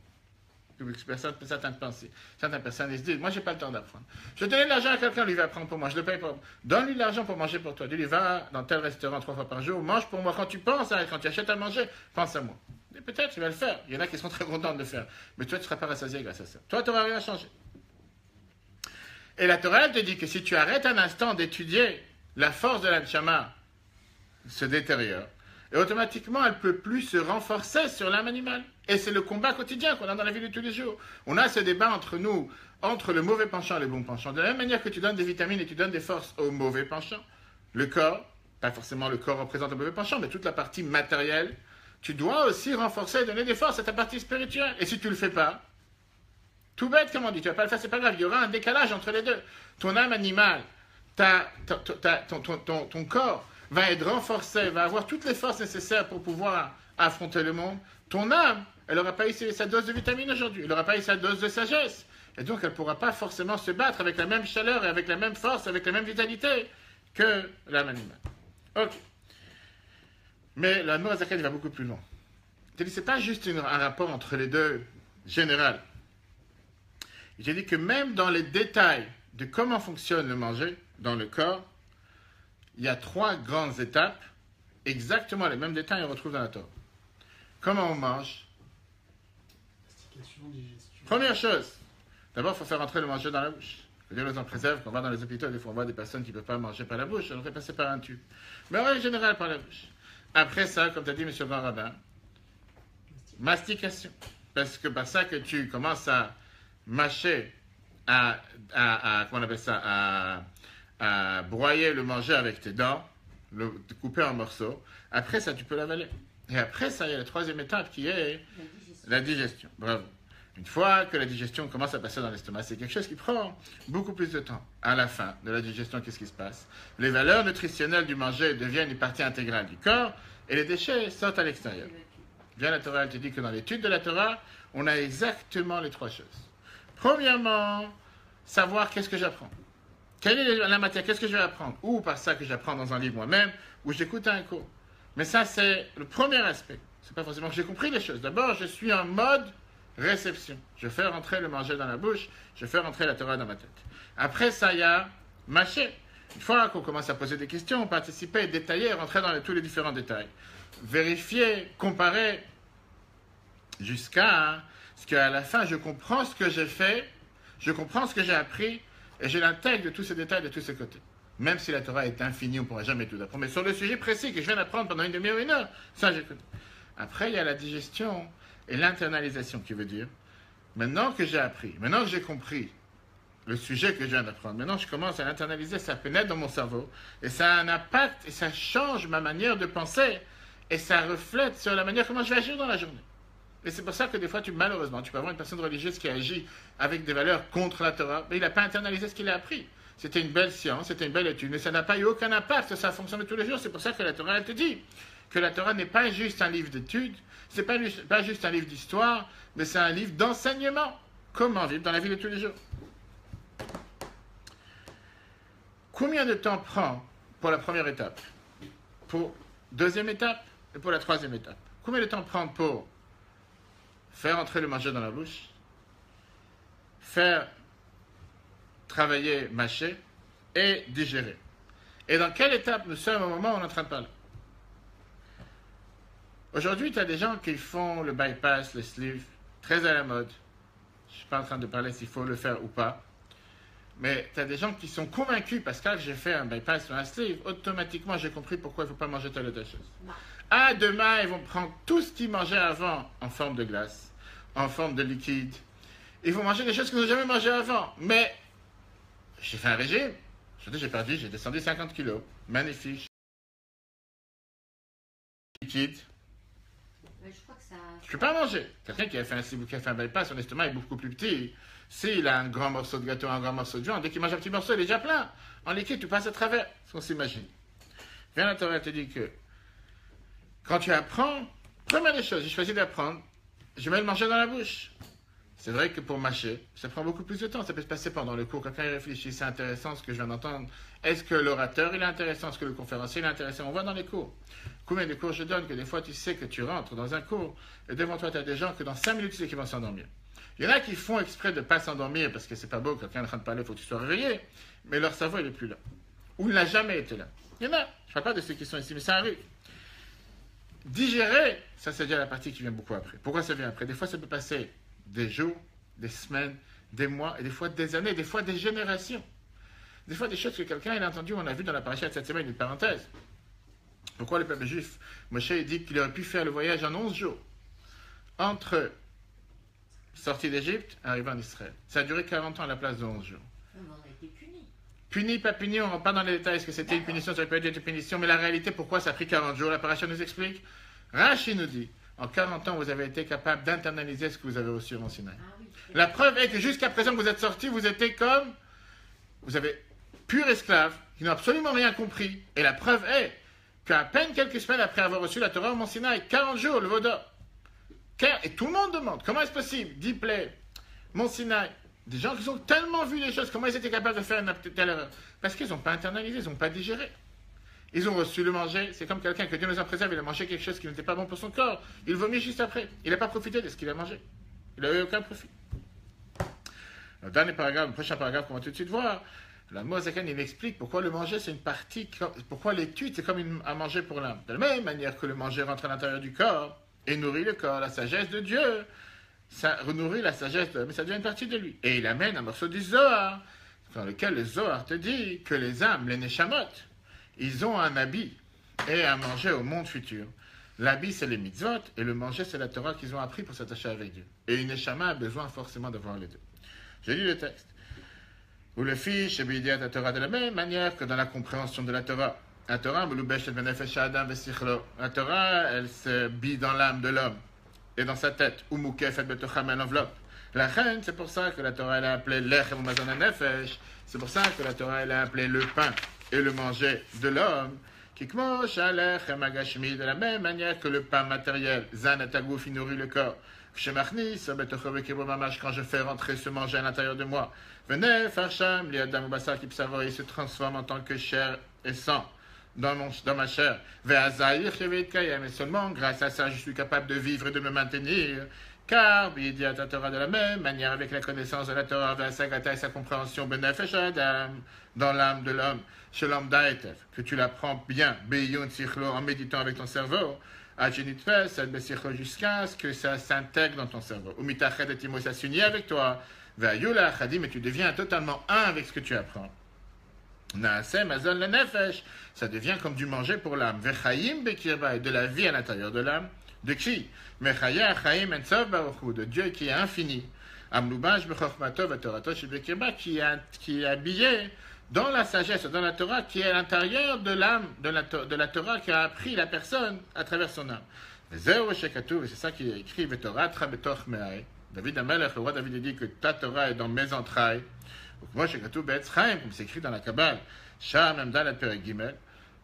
Certaines personnes ils se disent moi j'ai pas le temps d'apprendre. Je donne de l'argent à quelqu'un, lui va apprendre pour moi, je le paye pour moi. Donne-lui de l'argent pour manger pour toi. Dis-lui va dans tel restaurant 3 fois par jour, mange pour moi. Quand tu penses, quand tu achètes à manger, pense à moi. Et peut-être tu vas le faire. Il y en a qui seront très contents de le faire. Mais toi tu ne seras pas rassasié grâce à ça. Toi tu n'auras rien changé. Et la Torah elle te dit que si tu arrêtes un instant d'étudier, la force de l'anshama se détériore. Et automatiquement, elle ne peut plus se renforcer sur l'âme animale. Et c'est le combat quotidien qu'on a dans la vie de tous les jours. On a ce débat entre nous, entre le mauvais penchant et le bon penchant. De la même manière que tu donnes des vitamines et tu donnes des forces au mauvais penchant, le corps, pas forcément le corps représente le mauvais penchant, mais toute la partie matérielle, tu dois aussi renforcer et donner des forces à ta partie spirituelle. Et si tu ne le fais pas, tout bête, comme on dit, tu ne vas pas le faire, c'est pas grave, il y aura un décalage entre les deux. Ton âme animale, ton corps, va être renforcé, va avoir toutes les forces nécessaires pour pouvoir affronter le monde. Ton âme, elle n'aura pas eu sa dose de vitamine aujourd'hui, elle n'aura pas eu sa dose de sagesse. Et donc, elle ne pourra pas forcément se battre avec la même chaleur et avec la même force, avec la même vitalité que l'âme animale. Ok. Mais la Noazakat va beaucoup plus loin. Ce n'est pas juste un rapport entre les deux général. J'ai dit que même dans les détails de comment fonctionne le manger dans le corps, il y a 3 grandes étapes, exactement les mêmes détails qu'on retrouve dans la Torah. Comment on mange? Mastication, digestion. Première chose, d'abord il faut faire entrer le manger dans la bouche. Que Dieu nous en préserve, quand on va dans les hôpitaux, des fois on voit des personnes qui ne peuvent pas manger par la bouche, on le fait passer par un tube. Mais en général par la bouche. Après ça, comme tu as dit, monsieur le grand rabbin, mastication. Parce que par ça que tu commences à mâcher comment on appelle ça, à broyer le manger avec tes dents, le couper en morceaux. Après ça, tu peux l'avaler. Et après ça, il y a la troisième étape qui est la digestion. Bravo. Une fois que la digestion commence à passer dans l'estomac, c'est quelque chose qui prend beaucoup plus de temps. À la fin de la digestion, qu'est-ce qui se passe? Les valeurs nutritionnelles du manger deviennent une partie intégrale du corps et les déchets sortent à l'extérieur. Bien, la Torah, elle te dit que dans l'étude de la Torah, on a exactement les trois choses. Premièrement, savoir qu'est-ce que j'apprends. Quelle est la matière? Qu'est-ce que je vais apprendre? Ou par ça que j'apprends dans un livre moi-même, ou j'écoute un cours. Mais ça, c'est le premier aspect. C'est pas forcément que j'ai compris les choses. D'abord, je suis en mode réception. Je fais rentrer le manger dans la bouche, je fais rentrer la Torah dans ma tête. Après ça, il y a mâcher. Une fois qu'on commence à poser des questions, participer, détailler, rentrer dans tous les différents détails. Vérifier, comparer, jusqu'à ce qu'à la fin, je comprends ce que j'ai fait, je comprends ce que j'ai appris, et je l'intègre de tous ces détails, de tous ces côtés. Même si la Torah est infinie, on ne pourra jamais tout apprendre. Mais sur le sujet précis que je viens d'apprendre pendant une demi-heure, une heure, ça j'écoute. Après, il y a la digestion et l'internalisation, qui veut dire, maintenant que j'ai appris, maintenant que j'ai compris le sujet que je viens d'apprendre, maintenant je commence à l'internaliser, ça pénètre dans mon cerveau, et ça a un impact, et ça change ma manière de penser, et ça reflète sur la manière comment je vais agir dans la journée. Et c'est pour ça que des fois, malheureusement, tu peux avoir une personne religieuse qui agit avec des valeurs contre la Torah, mais il n'a pas internalisé ce qu'il a appris. C'était une belle science, c'était une belle étude, mais ça n'a pas eu aucun impact sur sa fonction de tous les jours. C'est pour ça que la Torah, elle te dit que la Torah n'est pas juste un livre d'études, c'est pas juste un livre d'histoire, mais c'est un livre d'enseignement. Comment vivre dans la vie de tous les jours. Combien de temps prend pour la première étape, pour deuxième étape et pour la troisième étape? Combien de temps prend pour faire entrer le manger dans la bouche, faire travailler, mâcher et digérer? Et dans quelle étape nous sommes au moment où on est en train de parler? Aujourd'hui, tu as des gens qui font le bypass, le sleeve, très à la mode. Je ne suis pas en train de parler s'il faut le faire ou pas. Mais tu as des gens qui sont convaincus, parce que j'ai fait un bypass sur un sleeve, automatiquement j'ai compris pourquoi il ne faut pas manger telle ou telle chose. Ah, demain, ils vont prendre tout ce qu'ils mangeaient avant en forme de glace, en forme de liquide. Ils vont manger des choses qu'ils n'ont jamais mangées avant. Mais j'ai fait un régime. J'ai descendu 50 kilos. Magnifique. Liquide. Mais je crois que ça. Je ne peux pas manger. Quelqu'un qui a fait un bypass, son estomac est beaucoup plus petit. S'il a un grand morceau de gâteau, un grand morceau de viande, dès qu'il mange un petit morceau, il est déjà plein. En liquide, tu passes à travers. Ce qu'on s'imagine. Bien, la Torah te dit que quand tu apprends, première des choses, j'ai choisi d'apprendre, je mets le manger dans la bouche. C'est vrai que pour mâcher, ça prend beaucoup plus de temps. Ça peut se passer pendant le cours. Quelqu'un y réfléchit, c'est intéressant ce que je viens d'entendre. Est-ce que l'orateur, il est intéressant? Est-ce que le conférencier, il est intéressant? On voit dans les cours. Combien de cours je donne que des fois, tu sais que tu rentres dans un cours et devant toi, tu as des gens que dans 5 minutes, tu sais qu'ils vont s'endormir. Il y en a qui font exprès de ne pas s'endormir parce que c'est pas beau, quelqu'un est en train de parler, il faut que tu sois réveillé. Mais leur cerveau, il n'est plus là. Ou il n'a jamais été là. Il y en a. Je ne parle pas de ceux qui sont ici, mais ça arrive. Digérer, ça c'est déjà la partie qui vient beaucoup après. Pourquoi ça vient après? Des fois, ça peut passer des jours, des semaines, des mois, et des fois des années, des fois des générations. Des fois des choses que quelqu'un a entendu, on a vu dans la paracha de cette semaine, une parenthèse. Pourquoi le peuple juif, Moshe dit qu'il aurait pu faire le voyage en 11 jours, entre sortie d'Égypte et arrivée en Israël. Ça a duré 40 ans à la place de 11 jours. On a été punis. Puni, pas puni, on ne rentre pas dans les détails, est-ce que c'était une punition, ça aurait pu être une punition, mais la réalité, pourquoi ça a pris 40 jours? La paracha nous explique. Rashi nous dit, en 40 ans, vous avez été capable d'internaliser ce que vous avez reçu en Sinaï. Ah oui. La preuve est que jusqu'à présent que vous êtes sortis, vous étiez comme, vous avez pur esclave, qui n'ont absolument rien compris. Et la preuve est qu'à peine quelques semaines après avoir reçu la Torah au Mont Sinaï, 40 jours, le Vaudor. Et tout le monde demande, comment est-ce possible? Diplé, Mont Sinaï, des gens qui ont tellement vu les choses, comment ils étaient capables de faire une telle erreur? Parce qu'ils n'ont pas internalisé, ils n'ont pas digéré. Ils ont reçu le manger, c'est comme quelqu'un que Dieu nous en préserve, il a mangé quelque chose qui n'était pas bon pour son corps. Il vomit juste après. Il n'a pas profité de ce qu'il a mangé. Il n'a eu aucun profit. Le dernier paragraphe, le prochain paragraphe qu'on va tout de suite voir, la Mozakan, il explique pourquoi le manger, c'est une partie, pourquoi l'étude, c'est comme à manger pour l'âme. De la même manière que le manger rentre à l'intérieur du corps et nourrit le corps, la sagesse de Dieu, ça renourrit la sagesse de l'homme, mais ça devient une partie de lui. Et il amène un morceau du Zohar, dans lequel le Zohar te dit que les âmes, les Neshamot, ils ont un habit et un manger au monde futur. L'habit, c'est les mitzvot, et le manger, c'est la Torah qu'ils ont appris pour s'attacher avec Dieu. Et une Neshama a besoin forcément d'avoir les deux. J'ai lu le texte. Ou le fiche, et bien la Torah de la même manière que dans la compréhension de la Torah. La Torah, la Torah, elle se bille dans l'âme de l'homme et dans sa tête. Ou moukef et betocham, elle enveloppe. La reine, c'est pour ça que la Torah, elle a appelé l'echem mazon nefesh. C'est pour ça que la Torah, elle a appelé le pain et le manger de l'homme. Kikmo, shalech, magashmi, de la même manière que le pain matériel, zan et tagouf, il nourrit le corps. Quand je fais rentrer ce manger à l'intérieur de moi, venez, farsham, liadam basa qui il se transforme en tant que chair et sang dans ma chair. Et seulement grâce à ça, je suis capable de vivre et de me maintenir. Car, la Torah de la même manière, avec la connaissance de la Torah, et sa compréhension, dans l'âme de l'homme, chez l'homme d'Aetef, que tu l'apprends bien, en méditant avec ton cerveau, jusqu'à ce que ça s'intègre dans ton cerveau. Ou ça s'unit avec toi. Et tu deviens totalement un avec ce que tu apprends. Ça devient comme du manger pour l'âme. Et de la vie à l'intérieur de l'âme. De qui? De Dieu qui est infini. Qui est habillé dans la sagesse, dans la Torah, qui est à l'intérieur de l'âme, de la Torah qui a appris la personne à travers son âme. Et c'est ça qui est écrit, David Amelech, le roi David dit que ta Torah est dans mes entrailles. Moi, comme c'est écrit dans la Kabbale, Sham Amdal Perek Gimel,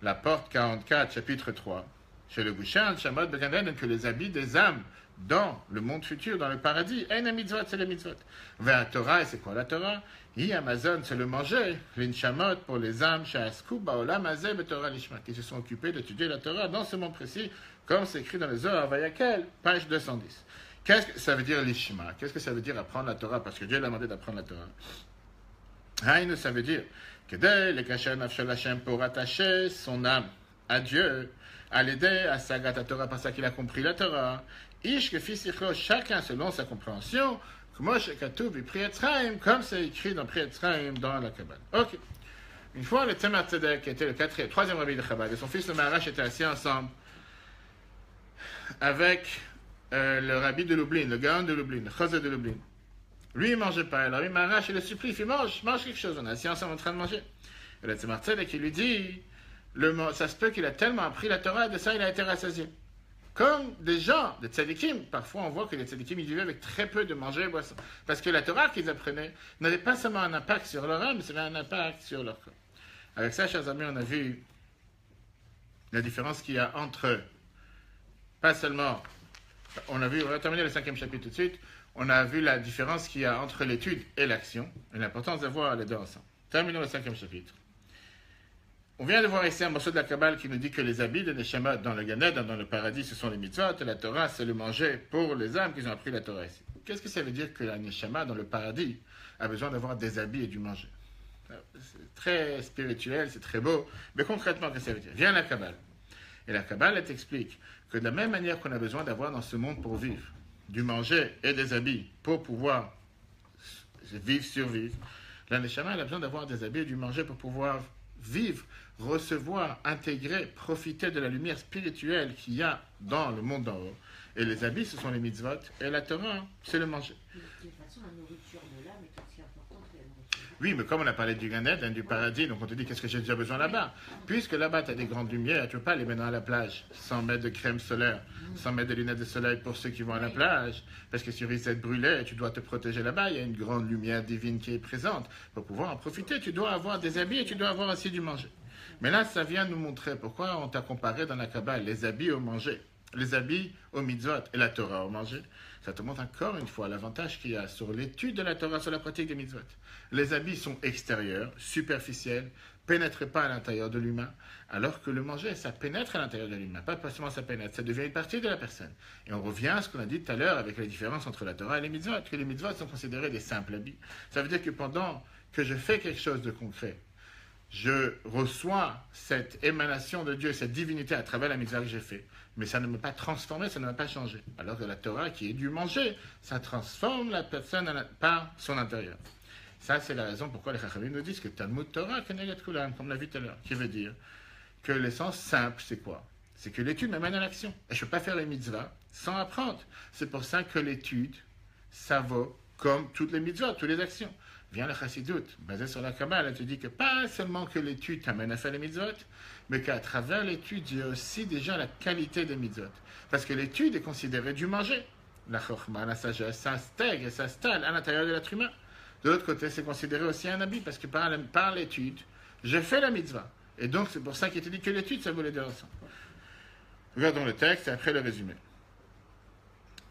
la porte 44, chapitre 3, chez le Gushan, Shamot Began, que les habits des âmes dans le monde futur, dans le paradis, Ein mitzvot, c'est les mitzvot. Vers la Torah, et c'est quoi la Torah? Amazon, c'est le manger, l'inshamot pour les âmes, Shasku, Baolam, Azeh, Betorah, Lishma, qui se sont occupés d'étudier la Torah dans ce monde précis, comme c'est écrit dans les Zohar Vayakel, page 210. Qu'est-ce que ça veut dire l'ishma? Qu'est-ce que ça veut dire apprendre la Torah? Parce que Dieu l'a demandé d'apprendre la Torah. Haïnu, ça veut dire que dès le kasher nafshel Hashem pour attacher son âme à Dieu, à l'aider à sagat la Torah parce qu'il a compris la Torah. Ish que fisicho, chacun selon sa compréhension, comme comme c'est écrit dans Priyatzraim dans la Kabbale. Ok. Une fois, le Tzemar Tzedek, qui était le troisième rabbi de Chabad, et son fils le Maharash étaient assis ensemble avec le rabbi de Lublin, le Gaon de Lublin, le Chosé de Lublin. Lui, il ne mangeait pas. Alors, il Maharash, il le supplie, il fait mange quelque chose. On est assis ensemble en train de manger. Et le Tzemar Tzedek, il lui dit, ça se peut qu'il a tellement appris la Torah, de ça, il a été rassasié. Comme des gens, des tzadikim, parfois on voit que les tzadikim, ils vivaient avec très peu de manger et boisson. Parce que la Torah qu'ils apprenaient n'avait pas seulement un impact sur leur âme, mais ça avait un impact sur leur corps. Avec ça, chers amis, on a vu la différence qu'il y a entre, pas seulement, on va terminer le 5e chapitre tout de suite, on a vu la différence qu'il y a entre l'étude et l'action, et l'importance d'avoir les deux ensemble. Terminons le 5e chapitre. On vient de voir ici un morceau de la Kabbale qui nous dit que les habits de Neshama dans le Gan Eden, dans le paradis, ce sont les mitzvot, et la Torah, c'est le manger pour les âmes qui ont appris la Torah ici. Qu'est-ce que ça veut dire que la Neshama, dans le paradis, a besoin d'avoir des habits et du manger? C'est très spirituel, c'est très beau, mais concrètement, qu'est-ce que ça veut dire? Vient la Kabbale. Et la Kabbale, elle t'explique que de la même manière qu'on a besoin d'avoir dans ce monde pour vivre, du manger et des habits pour pouvoir vivre, survivre, la Neshama, elle a besoin d'avoir des habits et du manger pour pouvoir vivre, recevoir, intégrer, profiter de la lumière spirituelle qu'il y a dans le monde d'en haut. Et les habits, ce sont les mitzvot, et la Torah, c'est le manger. De toute façon, la nourriture de l'âme est aussi importante que la nourriture. Oui, mais comme on a parlé du Gan Eden, du paradis, donc on te dit qu'est-ce que j'ai déjà besoin là-bas? Puisque là-bas, tu as des grandes lumières, tu ne peux pas aller maintenant à la plage sans mettre de crème solaire, sans mettre de lunettes de soleil pour ceux qui vont à la plage, parce que si tu risques d'être brûlé, tu dois te protéger là-bas, il y a une grande lumière divine qui est présente. Pour pouvoir en profiter, tu dois avoir des habits et tu dois avoir aussi du manger. Mais là, ça vient nous montrer pourquoi on t'a comparé dans la Kabbale les habits au manger, les habits au mitzvot et la Torah au manger. Ça te montre encore une fois l'avantage qu'il y a sur l'étude de la Torah, sur la pratique des mitzvot. Les habits sont extérieurs, superficiels, pénètrent pas à l'intérieur de l'humain, alors que le manger, ça pénètre à l'intérieur de l'humain. Pas seulement ça pénètre, ça devient une partie de la personne. Et on revient à ce qu'on a dit tout à l'heure avec la différence entre la Torah et les mitzvot, que les mitzvot sont considérés des simples habits. Ça veut dire que pendant que je fais quelque chose de concret, je reçois cette émanation de Dieu, cette divinité à travers la mitzvah que j'ai fait. Mais ça ne m'a pas transformé, ça ne m'a pas changé. Alors que la Torah, qui est du manger, ça transforme la personne par son intérieur. Ça, c'est la raison pourquoi les Chachamim nous disent que Talmud Torah, Kenegat Kulam, comme on l'a vu tout à l'heure, qui veut dire que l'essence simple, c'est quoi? C'est que l'étude m'amène à l'action. Et je ne peux pas faire les mitzvahs sans apprendre. C'est pour ça que l'étude, ça vaut comme toutes les mitzvot, toutes les actions. Vient le chassidut, basé sur la Kabbale, elle te dit que pas seulement que l'étude t'amène à faire les mitzvot, mais qu'à travers l'étude, il y a aussi déjà la qualité des mitzvot. Parce que l'étude est considérée du manger. La chokhma, la sagesse, s'intègre et s'installe à l'intérieur de l'être humain. De l'autre côté, c'est considéré aussi un habit, parce que par l'étude, je fais la mitzvah. Et donc, c'est pour ça qu'il était dit que l'étude, ça voulait dire ensemble. Regardons le texte et après le résumé.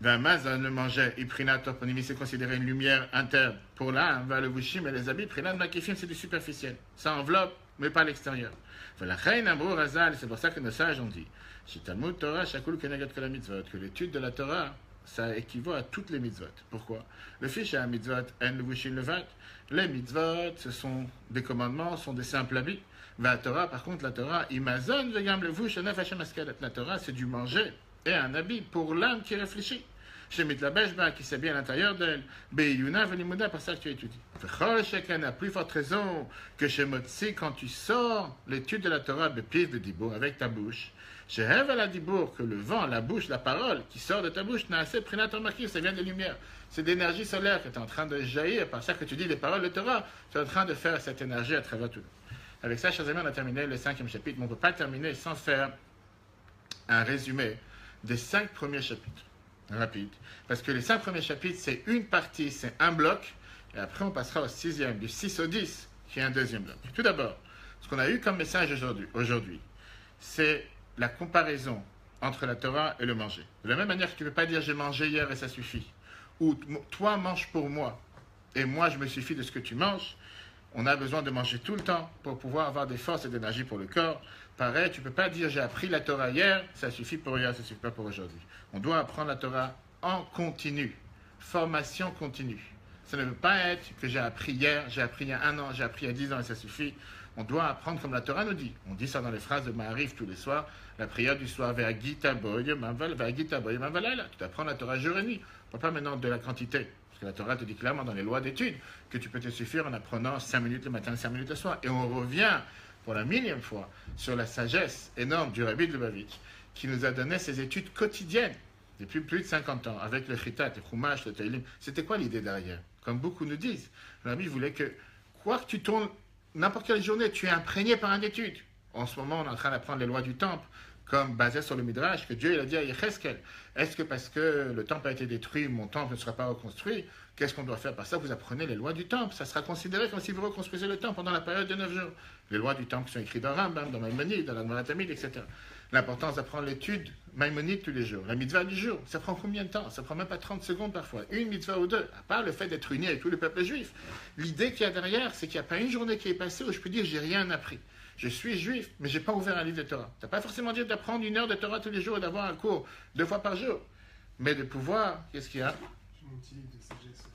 Vamazan le mangeait, Iprinat toponimi, c'est considéré une lumière interne pour l'âme, va le vushim et les habits, Prinat makifim, c'est du superficiel. Ça enveloppe, mais pas l'extérieur. La reine Amrou Razal, c'est pour ça que nos sages ont dit, chez Talmud Torah, Shakul Kenegat Kol mitzvot, que l'étude de la Torah, ça équivaut à toutes les mitzvot. Pourquoi? Le fiche à mitzvot, en le vushim levat. Les mitzvot, ce sont des commandements, sont des simples habits. La Torah, par contre, la Torah, imazon vegam le vush, anaf Hashem askadat. La Torah, c'est du manger et un habit pour l'âme qui réfléchit. Chez Mitlabeshba, qui sait bien à l'intérieur d'elle, Beyuna Venimouda, par ça que tu étudies. Vechol Shekan a plus forte raison que chez Motsi, quand tu sors l'étude de la Torah, Bepiv de Dibour, avec ta bouche. Chez Hevel à Dibour, que le vent, la bouche, la parole qui sort de ta bouche, n'a assez prénatal marqué, ça vient de lumière. C'est d'énergie solaire que tu es en train de jaillir, par ça que tu dis les paroles de Torah, tu es en train de faire cette énergie à travers tout. Avec ça, chers amis, on a terminé le 5e chapitre, mais on ne peut pas terminer sans faire un résumé des 5 premiers chapitres. Rapide. Parce que les 5 premiers chapitres, c'est une partie, c'est un bloc, et après on passera au 6e, du 6 au 10, qui est un deuxième bloc. Tout d'abord, ce qu'on a eu comme message aujourd'hui, c'est la comparaison entre la Torah et le manger. De la même manière que tu ne peux pas dire j'ai mangé hier et ça suffit, ou toi mange pour moi, et moi je me suffis de ce que tu manges, on a besoin de manger tout le temps pour pouvoir avoir des forces et d'énergie pour le corps. Pareil, tu ne peux pas dire j'ai appris la Torah hier, ça suffit pour hier, ça ne suffit pas pour aujourd'hui. On doit apprendre la Torah en continu, formation continue. Ça ne veut pas être que j'ai appris hier, j'ai appris il y a 1 an, j'ai appris il y a 10 ans et ça suffit. On doit apprendre comme la Torah nous dit. On dit ça dans les phrases de Ma'arif tous les soirs, la prière du soir, vers Gita Boy, Mavalala. Tu dois apprendre la Torah jour et nuit. On ne parle pas maintenant de la quantité. Parce que la Torah te dit clairement dans les lois d'études que tu peux te suffire en apprenant 5 minutes le matin, 5 minutes le soir. Et on revient pour la 1000e fois sur la sagesse énorme du Rabbi de Lubavitch qui nous a donné ses études quotidiennes depuis plus de 50 ans avec le Chitat, le Chumash, le Teilim. C'était quoi l'idée derrière? Comme beaucoup nous disent, le Rabbi voulait que, quoi que tu tournes, n'importe quelle journée, tu es imprégné par une étude. En ce moment, on est en train d'apprendre les lois du temple, comme basé sur le Midrash, que Dieu il a dit à Yecheskel. Est-ce que parce que le temple a été détruit, mon temple ne sera pas reconstruit? Qu'est-ce qu'on doit faire? Par ça, vous apprenez les lois du temple. Ça sera considéré comme si vous reconstruisez le temple pendant la période de 9 jours. Les lois du temple qui sont écrites dans Rambam, dans Maïmonide, dans la Gemara Tamid, etc. L'importance d'apprendre l'étude Maïmonide tous les jours. La mitzvah du jour, ça prend combien de temps? Ça prend même pas 30 secondes parfois. Une mitzvah ou deux. À part le fait d'être uni avec tout le peuple juif. L'idée qu'il y a derrière, c'est qu'il n'y a pas une journée qui est passée où je peux dire j'ai rien appris. Je suis juif, mais je n'ai pas ouvert un livre de Torah. Tu n'as pas forcément dit d'apprendre 1 heure de Torah tous les jours et d'avoir un cours 2 fois par jour. Mais de pouvoir, qu'est-ce qu'il y a? Mon petit livre de sagesse.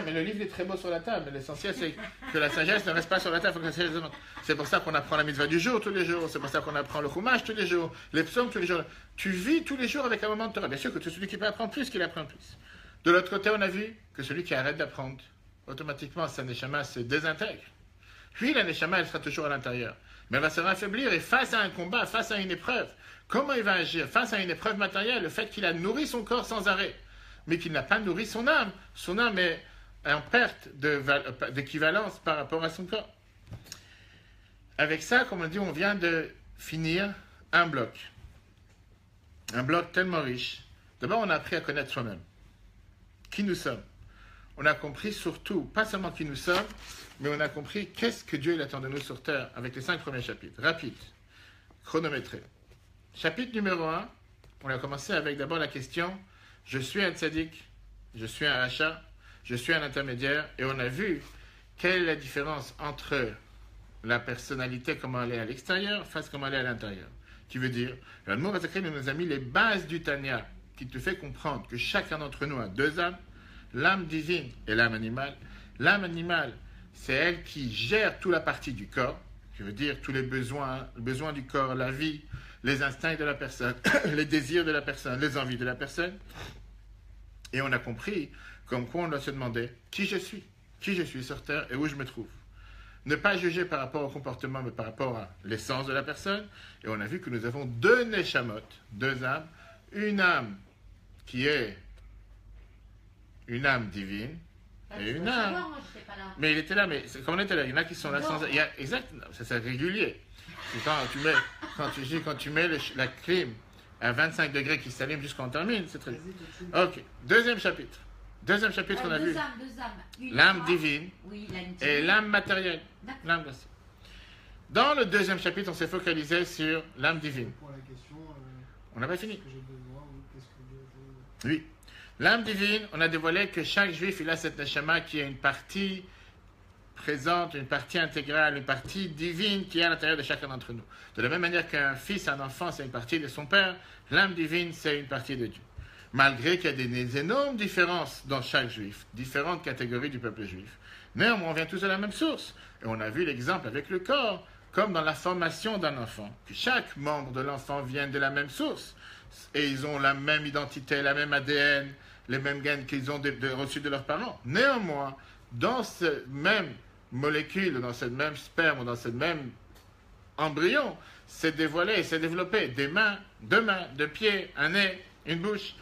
Mais le livre est très beau sur la table. Mais l'essentiel, c'est que la sagesse ne reste pas sur la table. Faut que la sagesse demande. C'est pour ça qu'on apprend la mitzvah du jour tous les jours. C'est pour ça qu'on apprend le chumash tous les jours. Les psaumes tous les jours. Tu vis tous les jours avec un moment de Torah. Bien sûr que c'est celui qui peut apprendre plus qu'il apprend plus. De l'autre côté, on a vu que celui qui arrête d'apprendre, automatiquement, sa neshama se désintègre. Puis la neshama, elle sera toujours à l'intérieur. Mais elle va se affaiblir et face à un combat, face à une épreuve, comment il va agir? Face à une épreuve matérielle, le fait qu'il a nourri son corps sans arrêt, mais qu'il n'a pas nourri son âme. Son âme est en perte d'équivalence par rapport à son corps. Avec ça, comme on dit, on vient de finir un bloc. Un bloc tellement riche. D'abord, on a appris à connaître soi-même. Qui nous sommes. On a compris surtout, pas seulement qui nous sommes, mais on a compris qu'est-ce que Dieu il attend de nous sur terre avec les 5 premiers chapitres. Rapide, chronométré. Chapitre numéro 1, on a commencé avec d'abord la question je suis un tzaddik, je suis un rachat, je suis un intermédiaire, et on a vu quelle est la différence entre la personnalité, comment elle est à l'extérieur, face comment elle est à l'intérieur. Qui veut dire, l'Admour Hazakri nous a mis les bases du Tanya, qui te fait comprendre que chacun d'entre nous a 2 âmes, l'âme divine et l'âme animale. L'âme animale, c'est elle qui gère toute la partie du corps, qui veut dire tous les besoins du corps, la vie, les instincts de la personne, les désirs de la personne, les envies de la personne. Et on a compris comme quoi on doit se demander qui je suis sur terre et où je me trouve. Ne pas juger par rapport au comportement, mais par rapport à l'essence de la personne. Et on a vu que nous avons 2 neshamot, 2 âmes, une âme qui est une âme divine, et Je une peux âme. savoir, moi, j'étais pas là. Mais il était là, mais comme on était là, il y en a qui sont là sans. Exact, ça c'est régulier. C'est quand tu mets la clim à 25 degrés qui s'allume jusqu'on termine, c'est très bien. Vas-y, continue. Ok, deuxième chapitre. Deuxième chapitre, on a vu Deux âmes. Une l'âme foi. divine Oui, l'âme divine. et l'âme matérielle. D'accord. L'âme glacée. Dans le deuxième chapitre, on s'est focalisé sur l'âme divine. Pour la question, On n'a pas fini. qu'est-ce que j'ai besoin ou qu'est-ce que Dieu veut. Oui. L'âme divine, on a dévoilé que chaque juif, il a cette neshama qui est une partie présente, une partie intégrale, une partie divine qui est à l'intérieur de chacun d'entre nous. De la même manière qu'un fils, un enfant, c'est une partie de son père, l'âme divine, c'est une partie de Dieu. Malgré qu'il y a des énormes différences dans chaque juif, différentes catégories du peuple juif. Néanmoins, on vient tous de la même source. Et on a vu l'exemple avec le corps, comme dans la formation d'un enfant, que chaque membre de l'enfant vient de la même source. Et ils ont la même identité, la même ADN, les mêmes gènes qu'ils ont reçus de leurs parents. Néanmoins, dans cette même molécule, dans cette même sperme, dans ce même embryon, s'est dévoilé, s'est développé des mains, deux pieds, un nez, une bouche.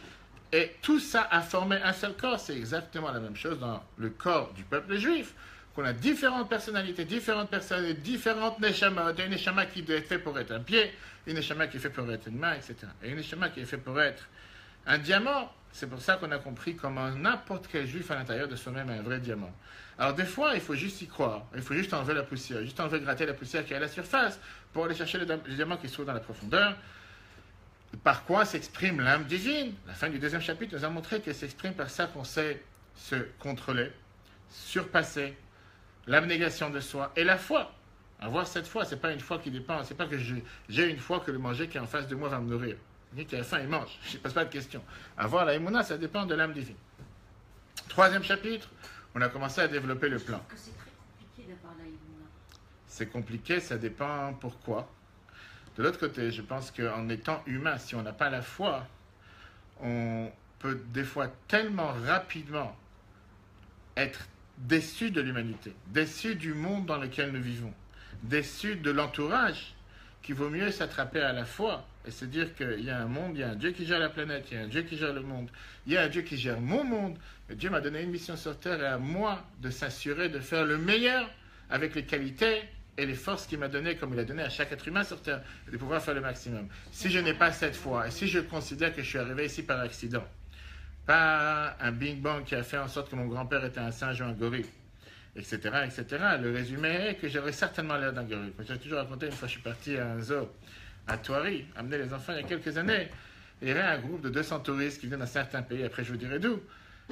Et tout ça a formé un seul corps. C'est exactement la même chose dans le corps du peuple juif, qu'on a différentes personnalités, différentes personnes, différentes neshamas. Il y a une neshama qui doit être fait pour être un pied, une neshama qui est fait pour être une main, etc. Et une neshama qui est fait pour être un diamant. C'est pour ça qu'on a compris comment n'importe quel juif à l'intérieur de soi-même est un vrai diamant. Alors des fois, il faut juste y croire. Il faut juste enlever la poussière, juste enlever, gratter la poussière qui est à la surface pour aller chercher le diamant qui se trouve dans la profondeur. Par quoi s'exprime l'âme divine? La fin du deuxième chapitre nous a montré qu'elle s'exprime par ça qu'on sait se contrôler, surpasser l'abnégation de soi et la foi. Avoir cette foi, c'est pas une foi qui dépend, c'est pas que j'ai une foi que le manger qui est en face de moi va me nourrir. Quelqu'un qui a faim, il mange. Je ne pose pas de question. Avoir la émouna, ça dépend de l'âme divine. Troisième chapitre, on a commencé à développer le plan. Je trouve que c'est très compliqué d'avoir la émouna. C'est compliqué, ça dépend pourquoi. De l'autre côté, je pense qu'en étant humain, si on n'a pas la foi, on peut des fois tellement rapidement être déçu de l'humanité, déçu du monde dans lequel nous vivons, déçu de l'entourage, qu'il vaut mieux s'attraper à la foi et se dire qu'il y a un monde, il y a un Dieu qui gère la planète, il y a un Dieu qui gère le monde, il y a un Dieu qui gère mon monde. Et Dieu m'a donné une mission sur terre et à moi de s'assurer de faire le meilleur avec les qualités et les forces qu'il m'a données, comme il a donné à chaque être humain sur terre, et de pouvoir faire le maximum. Si je n'ai pas cette foi, et si je considère que je suis arrivé ici par accident, pas un bing bang qui a fait en sorte que mon grand-père était un singe ou un gorille, etc., etc., le résumé est que j'aurais certainement l'air d'un gorille. J'ai toujours raconté, une fois je suis parti à un zoo à Thoiry, amener les enfants il y a quelques années, il y avait un groupe de 200 touristes qui venaient d'un certain pays, après je vous dirai d'où.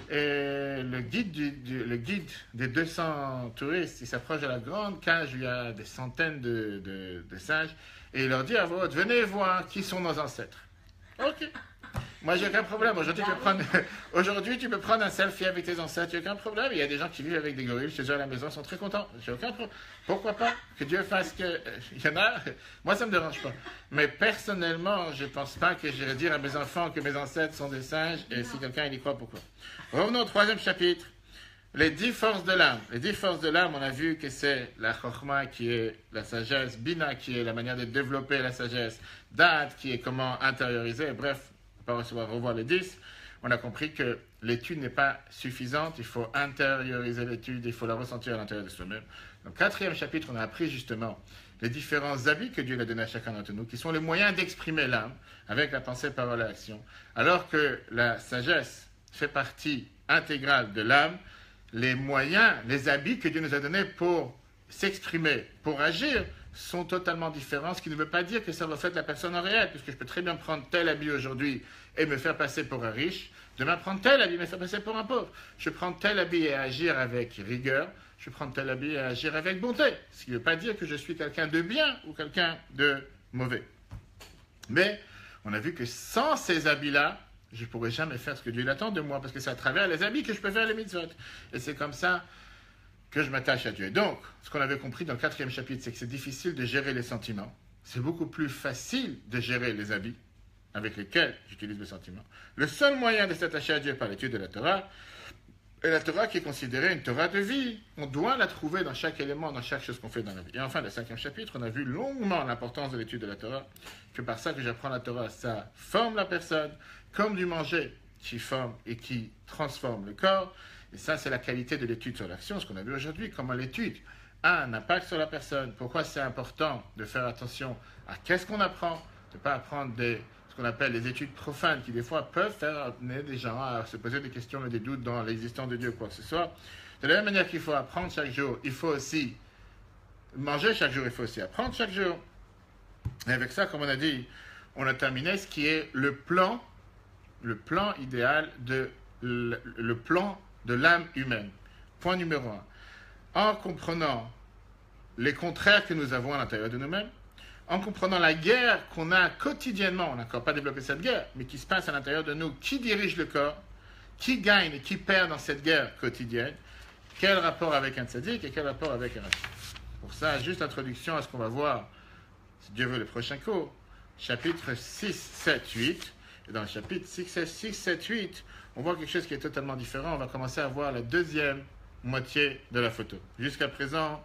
Et le guide des 200 touristes, il s'approche de la grande cage où il y a des centaines de singes et il leur dit à voix haute, venez voir qui sont nos ancêtres. Ok. Moi, j'ai aucun problème. Aujourd'hui, tu peux prendre un selfie avec tes ancêtres, il n'y a aucun problème. Il y a des gens qui vivent avec des gorilles chez eux à la maison, ils sont très contents. J'ai aucun problème. Pourquoi pas? Que Dieu fasse que... Il y en a... Moi, ça ne me dérange pas. Mais personnellement, je ne pense pas que j'irai dire à mes enfants que mes ancêtres sont des singes. Et si quelqu'un il y croit, pourquoi? Revenons au troisième chapitre. Les 10 forces de l'âme. Les 10 forces de l'âme, on a vu que c'est la chokhma qui est la sagesse, bina qui est la manière de développer la sagesse, dad qui est comment intérioriser, bref, on va revoir les 10. On a compris que l'étude n'est pas suffisante, il faut intérioriser l'étude, il faut la ressentir à l'intérieur de soi-même. Donc, quatrième chapitre, on a appris justement les différents habits que Dieu a donnés à chacun d'entre nous, qui sont les moyens d'exprimer l'âme avec la pensée, parole et action. Alors que la sagesse fait partie intégrale de l'âme, les moyens, les habits que Dieu nous a donnés pour s'exprimer, pour agir, sont totalement différents, ce qui ne veut pas dire que ça reflète la personne en réel, puisque je peux très bien prendre tel habit aujourd'hui et me faire passer pour un riche, demain prendre tel habit et me faire passer pour un pauvre. Je peux prendre tel habit et agir avec rigueur, je peux prendre tel habit et agir avec bonté, ce qui ne veut pas dire que je suis quelqu'un de bien ou quelqu'un de mauvais. Mais on a vu que sans ces habits-là, je ne pourrais jamais faire ce que Dieu attend de moi, parce que c'est à travers les habits que je peux faire les mitzvot. Et c'est comme ça que je m'attache à Dieu. Donc, ce qu'on avait compris dans le quatrième chapitre, c'est que c'est difficile de gérer les sentiments. C'est beaucoup plus facile de gérer les habits avec lesquels j'utilise mes sentiments. Le seul moyen de s'attacher à Dieu par l'étude de la Torah, est la Torah qui est considérée une Torah de vie. On doit la trouver dans chaque élément, dans chaque chose qu'on fait dans la vie. Et enfin, le cinquième chapitre, on a vu longuement l'importance de l'étude de la Torah, que par ça que j'apprends la Torah, ça forme la personne, comme du manger qui forme et qui transforme le corps. Et ça, c'est la qualité de l'étude sur l'action, ce qu'on a vu aujourd'hui, comment l'étude a un impact sur la personne. Pourquoi c'est important de faire attention à qu'est-ce qu'on apprend, de ne pas apprendre ce qu'on appelle les études profanes, qui des fois peuvent faire amener des gens à se poser des questions et des doutes dans l'existence de Dieu, quoi que ce soit. De la même manière qu'il faut apprendre chaque jour, il faut aussi manger chaque jour, il faut aussi apprendre chaque jour. Et avec ça, comme on a dit, on a terminé ce qui est le plan idéal, le plan de l'âme humaine. Point numéro 1. En comprenant les contraires que nous avons à l'intérieur de nous-mêmes, en comprenant la guerre qu'on a quotidiennement, on n'a encore pas développé cette guerre, mais qui se passe à l'intérieur de nous, qui dirige le corps, qui gagne et qui perd dans cette guerre quotidienne, quel rapport avec un tzaddik et quel rapport avec un rachid. Pour ça, juste l'introduction à ce qu'on va voir, si Dieu veut, le prochain cours, chapitre 6, 7, 8. Et dans le chapitre 6, 7, 8, on voit quelque chose qui est totalement différent. On va commencer à voir la deuxième moitié de la photo. Jusqu'à présent,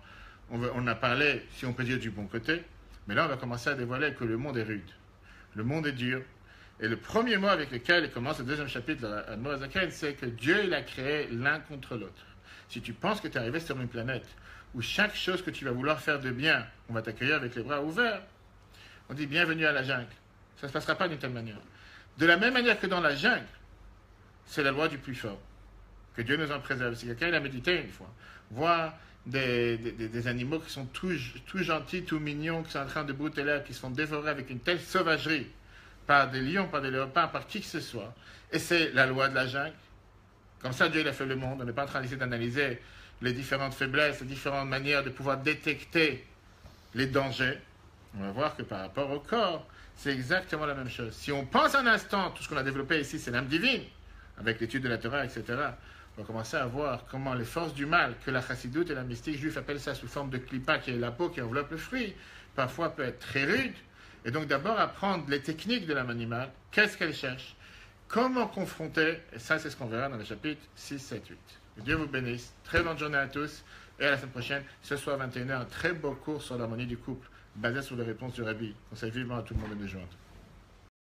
on a parlé, si on peut dire, du bon côté. Mais là, on va commencer à dévoiler que le monde est rude. Le monde est dur. Et le premier mot avec lequel il commence le deuxième chapitre de Admor HaZaken, c'est que Dieu, il a créé l'un contre l'autre. Si tu penses que tu es arrivé sur une planète où chaque chose que tu vas vouloir faire de bien, on va t'accueillir avec les bras ouverts, on dit bienvenue à la jungle. Ça ne se passera pas d'une telle manière. De la même manière que dans la jungle, c'est la loi du plus fort. Que Dieu nous en préserve. Si quelqu'un a médité une fois, voir des animaux qui sont tout gentils, tout mignons, qui sont en train de brouter l'air, qui se font dévorer avec une telle sauvagerie par des lions, par des léopards, par qui que ce soit. Et c'est la loi de la jungle. Comme ça, Dieu il a fait le monde. On n'est pas en train d'essayer d'analyser les différentes faiblesses, les différentes manières de pouvoir détecter les dangers. On va voir que par rapport au corps, c'est exactement la même chose. Si on pense un instant, tout ce qu'on a développé ici, c'est l'âme divine, avec l'étude de la Torah, etc., on va commencer à voir comment les forces du mal, que la chassidoute et la mystique juive appellent ça sous forme de clipa, qui est la peau qui enveloppe le fruit, parfois peut être très rude. Et donc d'abord apprendre les techniques de l'âme animale, qu'est-ce qu'elle cherche, comment confronter, et ça c'est ce qu'on verra dans le chapitre 6, 7, 8. Que Dieu vous bénisse, très bonne journée à tous, et à la semaine prochaine, ce soir 21h, un très beau cours sur l'harmonie du couple, basé sur les réponses du Rabbi. Conseille vivement à tout le monde de nous joindre.